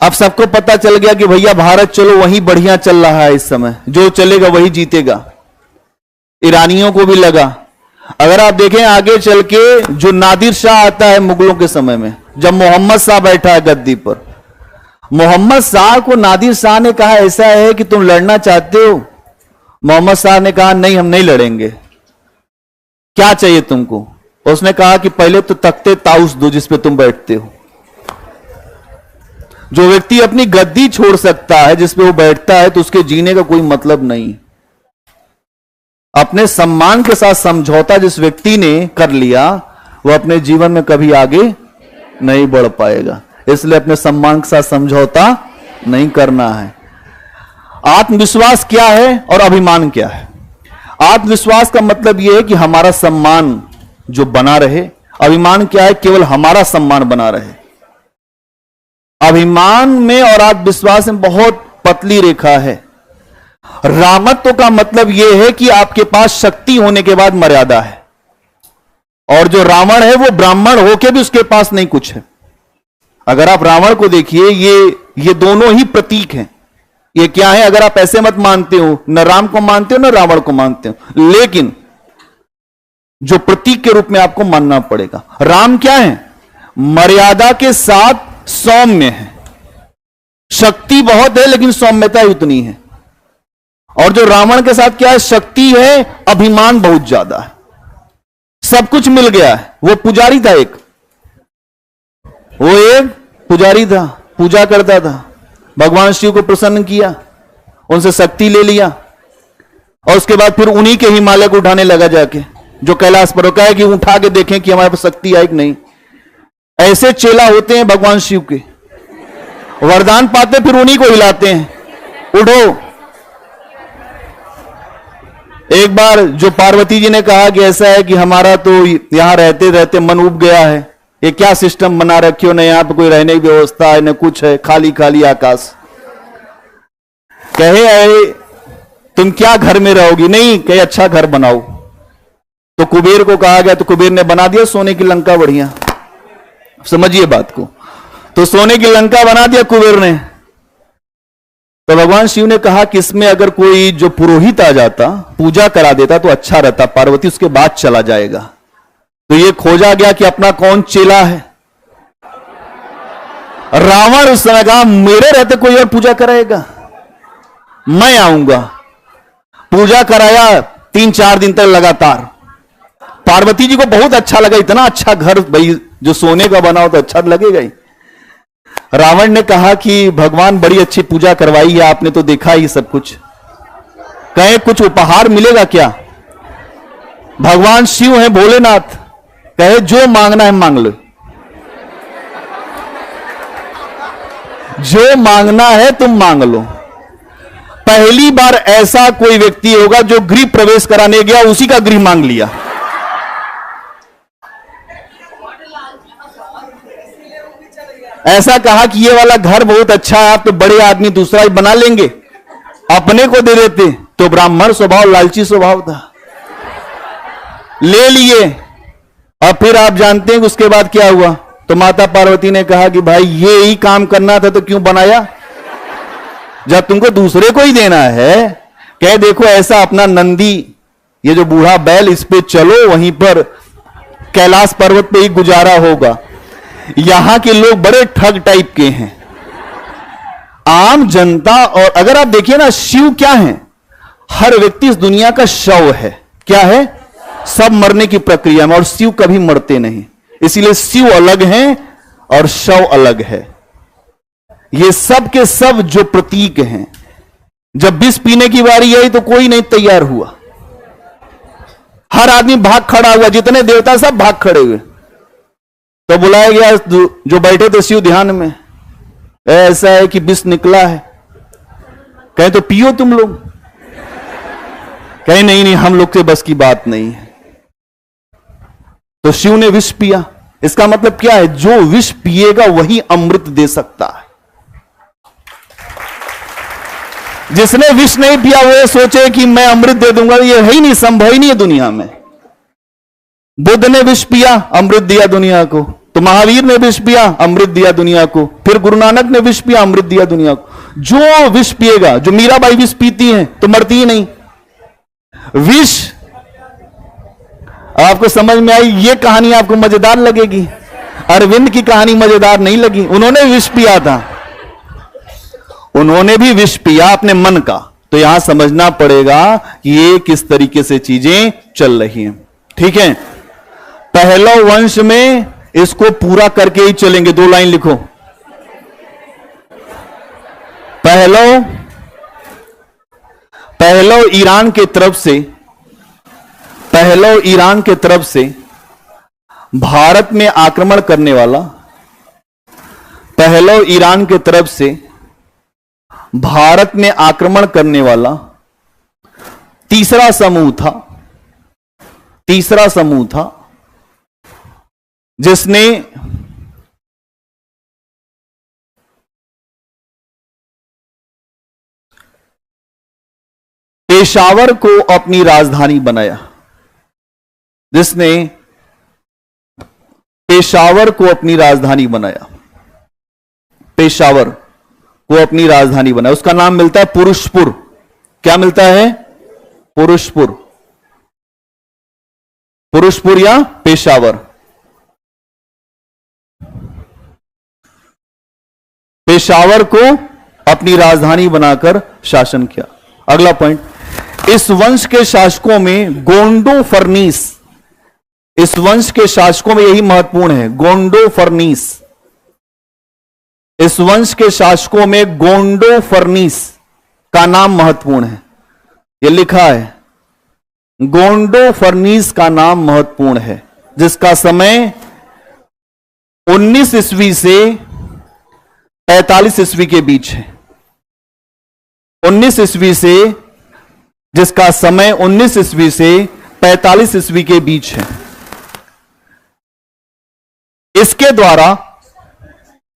अब सबको पता चल गया कि भैया भारत चलो वही बढ़िया चल रहा है इस समय, जो चलेगा वही जीतेगा। ईरानियों को भी लगा। अगर आप देखें आगे चल के जो नादिर शाह आता है मुगलों के समय में, जब मोहम्मद शाह बैठा है गद्दी पर, मोहम्मद शाह को नादिर शाह ने कहा ऐसा है कि तुम लड़ना चाहते हो? मोहम्मद शाह ने कहा नहीं, हम नहीं लड़ेंगे। क्या चाहिए तुमको? उसने कहा कि पहले तो तख्ते ताउस दो जिस पे तुम बैठते हो। जो व्यक्ति अपनी गद्दी छोड़ सकता है जिस पे वो बैठता है, तो उसके जीने का कोई मतलब नहीं। अपने सम्मान के साथ समझौता जिस व्यक्ति ने कर लिया, वो अपने जीवन में कभी आगे नहीं बढ़ पाएगा। इसलिए अपने सम्मान के साथ समझौता नहीं करना है। आत्मविश्वास क्या है और अभिमान क्या है? आत्मविश्वास का मतलब यह है कि हमारा सम्मान जो बना रहे। अभिमान क्या है? केवल हमारा सम्मान बना रहे। अभिमान में और आत्मविश्वास में बहुत पतली रेखा है। रामत्व का मतलब यह है कि आपके पास शक्ति होने के बाद मर्यादा है, और जो रावण है वो ब्राह्मण होके भी उसके पास नहीं कुछ है। अगर आप रावण को देखिए, ये दोनों ही प्रतीक हैं। ये क्या है? अगर आप ऐसे मत मानते हो, न राम को मानते हो न रावण को मानते हो, लेकिन जो प्रतीक के रूप में आपको मानना पड़ेगा। राम क्या है? मर्यादा के साथ सौम्य है। शक्ति बहुत है लेकिन सौम्यता उतनी है। और जो रावण के साथ क्या है? शक्ति है, अभिमान बहुत ज्यादा है, सब कुछ मिल गया है। वो पुजारी था, वो एक पुजारी था, पूजा करता था, भगवान शिव को प्रसन्न किया, उनसे शक्ति ले लिया, और उसके बाद फिर उन्हीं के हिमालय को उठाने लगा जाके, जो कैलाश पर होता है कि उठा के देखें कि हमारे पास शक्ति आई कि नहीं। ऐसे चेला होते हैं भगवान शिव के, वरदान पाते फिर उन्हीं को हिलाते हैं, उठो। एक बार जो पार्वती जी ने कहा कि ऐसा है कि हमारा तो यहां रहते रहते मन उब गया है, ये क्या सिस्टम बना रखे हो, न यहां पे कोई रहने की व्यवस्था है न कुछ है, खाली खाली आकाश। कहे अरे तुम क्या घर में रहोगी? नहीं, कहे अच्छा घर बनाओ। तो कुबेर को कहा गया, तो कुबेर ने बना दिया सोने की लंका बढ़िया। समझिए बात को। तो सोने की लंका बना दिया कुबेर ने। तो भगवान शिव ने कहा कि इसमें अगर कोई जो पुरोहित आ जाता, पूजा करा देता तो अच्छा रहता, पार्वती उसके बाद चला जाएगा। तो ये खोजा गया कि अपना कौन चेला है। रावण उस समय कहा मेरे रहते कोई और पूजा कराएगा, मैं आऊंगा। पूजा कराया 3-4 दिन तक लगातार। पार्वती जी को बहुत अच्छा लगा, इतना अच्छा घर भाई जो सोने का बना हो तो अच्छा लगेगा ही। रावण ने कहा कि भगवान बड़ी अच्छी पूजा करवाई है, आपने तो देखा ही सब कुछ, कहे कुछ उपहार मिलेगा क्या? भगवान शिव हैं, भोलेनाथ, कहे जो मांगना है मांग लो, जो मांगना है तुम मांग लो। पहली बार ऐसा कोई व्यक्ति होगा जो गृह प्रवेश कराने गया, उसी का गृह मांग लिया। ऐसा कहा कि ये वाला घर बहुत अच्छा है, आप तो बड़े आदमी दूसरा ही बना लेंगे, अपने को दे देते। तो ब्राह्मण स्वभाव, लालची स्वभाव था, ले लिए। और फिर आप जानते हैं कि उसके बाद क्या हुआ? तो माता पार्वती ने कहा कि भाई ये ही काम करना था तो क्यों बनाया, जब तुमको दूसरे को ही देना है। कह देखो ऐसा अपना नंदी, ये जो बूढ़ा बैल, इस पे चलो, वहीं पर कैलाश पर्वत पे ही गुजारा होगा। यहां के लोग बड़े ठग टाइप के हैं, आम जनता। और अगर आप देखिए ना, शिव क्या है? हर व्यक्ति इस दुनिया का शव है। क्या है? सब मरने की प्रक्रिया में, और शिव कभी मरते नहीं। इसीलिए शिव अलग हैं और शव अलग है। ये सब के सब जो प्रतीक हैं। जब विष पीने की बारी आई तो कोई नहीं तैयार हुआ, हर आदमी भाग खड़ा हुआ, जितने देवता सब भाग खड़े हुए। तो बुलाया गया जो बैठे थे शिव ध्यान में, ऐसा है कि विष निकला है। कहे तो पियो तुम लोग। कहे नहीं नहीं, हम लोग के बस की बात नहीं है। तो शिव ने विष पिया। इसका मतलब क्या है? जो विष पिएगा वही अमृत दे सकता है। जिसने विष नहीं पिया वो ये सोचे कि मैं अमृत दे दूंगा, ये है ही नहीं, संभव ही नहीं है दुनिया में। बुद्ध ने विष पिया, अमृत दिया दुनिया को। तो महावीर ने विष पिया, अमृत दिया दुनिया को। फिर गुरु नानक ने विष पिया, अमृत दिया दुनिया को। जो विष पिएगा, जो मीराबाई विष पीती हैं तो मरती ही नहीं। विष आपको समझ में आई? ये कहानी आपको मजेदार लगेगी। अरविंद की कहानी मजेदार नहीं लगी, उन्होंने विष पिया था, उन्होंने भी विष पिया अपने मन का। तो यहां समझना पड़ेगा कि ये किस तरीके से चीजें चल रही हैं। ठीक है, पहलो वंश में इसको पूरा करके ही चलेंगे। 2 लाइन लिखो। पहलो ईरान के तरफ से भारत में आक्रमण करने वाला, पहलो ईरान के तरफ से भारत में आक्रमण करने वाला तीसरा समूह था जिसने पेशावर को अपनी राजधानी बनाया। पेशावर को अपनी राजधानी बनाया। उसका नाम मिलता है पुरुषपुर। क्या मिलता है? पुरुषपुर या पेशावर। पेशावर को अपनी राजधानी बनाकर शासन किया। अगला पॉइंट, इस वंश के शासकों में गोंडो फर्नीस, इस वंश के शासकों में यही महत्वपूर्ण है, गोंडो फर्नीस। इस वंश के शासकों में गोंडो फर्नीस का नाम महत्वपूर्ण है। यह लिखा है, गोंडो फर्नीस का नाम महत्वपूर्ण है, जिसका समय 19 ईस्वी से 45 ईस्वी के बीच है। 19 ईस्वी से, जिसका समय 19 ईस्वी से 45 ईस्वी के बीच है। इसके द्वारा,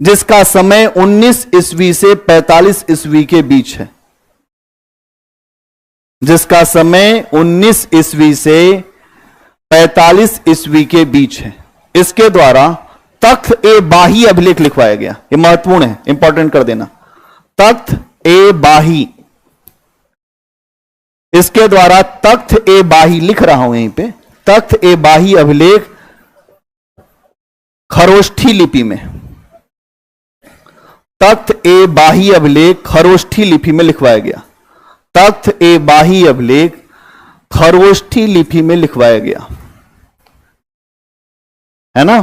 जिसका समय 19 ईस्वी से 45 ईस्वी के बीच है, जिसका समय 19 ईस्वी से 45 ईस्वी के बीच है, इसके द्वारा तख्त ए बाही अभिलेख लिखवाया गया। यह महत्वपूर्ण है, इंपॉर्टेंट कर देना। तख्त ए बाही, इसके द्वारा तख्त ए बाही लिख रहा हूं यहीं पे, तख्त ए बाही अभिलेख खरोष्ठी लिपि में, तख्त ए बाही अभिलेख खरोष्ठी लिपि में लिखवाया गया। तख्त ए बाही अभिलेख खरोष्ठी लिपि में लिखवाया गया, है ना,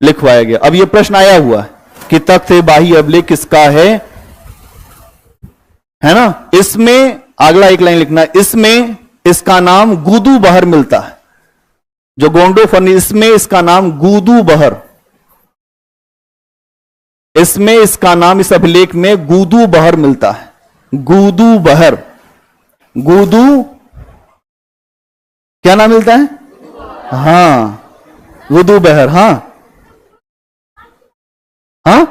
लिखवाया गया। अब यह प्रश्न आया हुआ है कि तख्त बाही अबले किसका है ना। इसमें अगला एक लाइन लिखना, इसमें इसका नाम गूदू बहर मिलता है, जो गोंडो फर्नी, इसमें इसका नाम गूदू बहर, इसमें इसका नाम, इस अभिलेख में गूदू बहर मिलता है। गूदू बहर, गूदू क्या नाम मिलता है? हां, गूदू बहर। हां हां,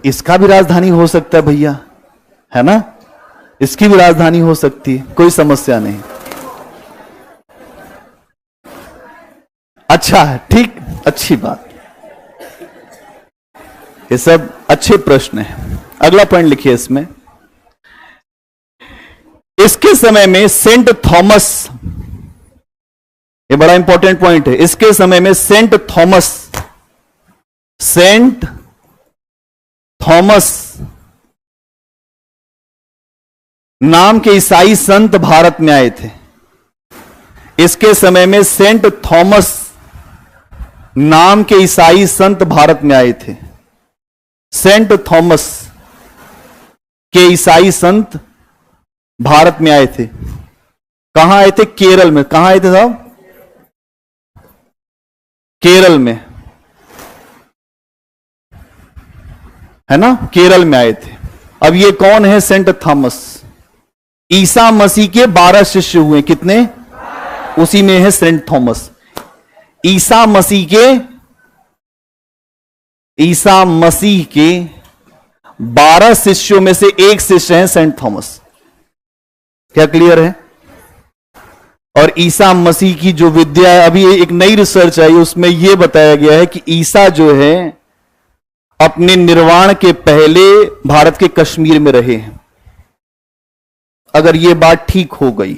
इसका भी राजधानी हो सकता है भैया, है ना, इसकी भी राजधानी हो सकती है, कोई समस्या नहीं। अच्छा है, ठीक, अच्छी बात, ये सब अच्छे प्रश्न हैं। अगला पॉइंट लिखिए इसमें, इसके समय में सेंट थॉमस, ये बड़ा इंपॉर्टेंट पॉइंट है, इसके समय में सेंट थॉमस नाम के ईसाई संत भारत में आए थे। इसके समय में सेंट थॉमस नाम के ईसाई संत भारत में आए थे। सेंट थॉमस के ईसाई संत भारत में आए थे। कहां आए थे? केरल में। कहां आए थे साहब? केरल में, है ना, केरल में आए थे। अब ये कौन है? Saint Thomas. ईसा मसीह के 12 शिष्य हुए, कितने? उसी में है सेंट थॉमस। ईसा मसीह के 12 शिष्यों में से एक शिष्य है सेंट थॉमस। क्या क्लियर है? और ईसा मसीह की जो विद्या है, अभी एक नई रिसर्च आई, उसमें यह बताया गया है कि ईसा जो है अपने निर्वाण के पहले भारत के कश्मीर में रहे हैं। अगर यह बात ठीक हो गई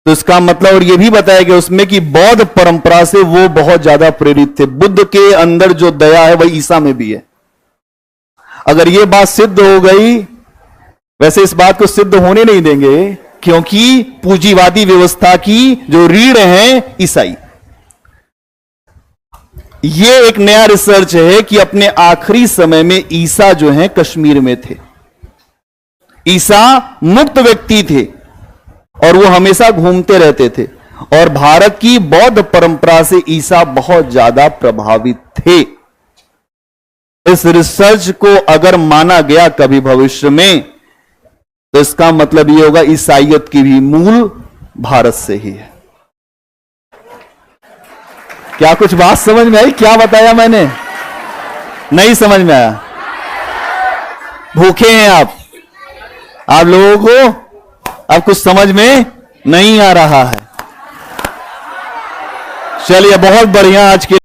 तो इसका मतलब, और यह भी बताया गया उसमें कि बौद्ध परंपरा से वो बहुत ज्यादा प्रेरित थे। बुद्ध के अंदर जो दया है वही ईसा में भी है। अगर यह बात सिद्ध हो गई, वैसे इस बात को सिद्ध होने नहीं देंगे, क्योंकि पूंजीवादी व्यवस्था की जो रीढ़ है ईसाई। यह एक नया रिसर्च है कि अपने आखिरी समय में ईसा जो है कश्मीर में थे। ईसा मुक्त व्यक्ति थे और वो हमेशा घूमते रहते थे, और भारत की बौद्ध परंपरा से ईसा बहुत ज्यादा प्रभावित थे। इस रिसर्च को अगर माना गया कभी भविष्य में, तो इसका मतलब यह होगा ईसाइयत की भी मूल भारत से ही है। क्या कुछ बात समझ में आई? क्या बताया मैंने? नहीं समझ में आया? भूखे हैं आप लोगों को अब कुछ समझ में नहीं आ रहा है। चलिए, बहुत बढ़िया आज के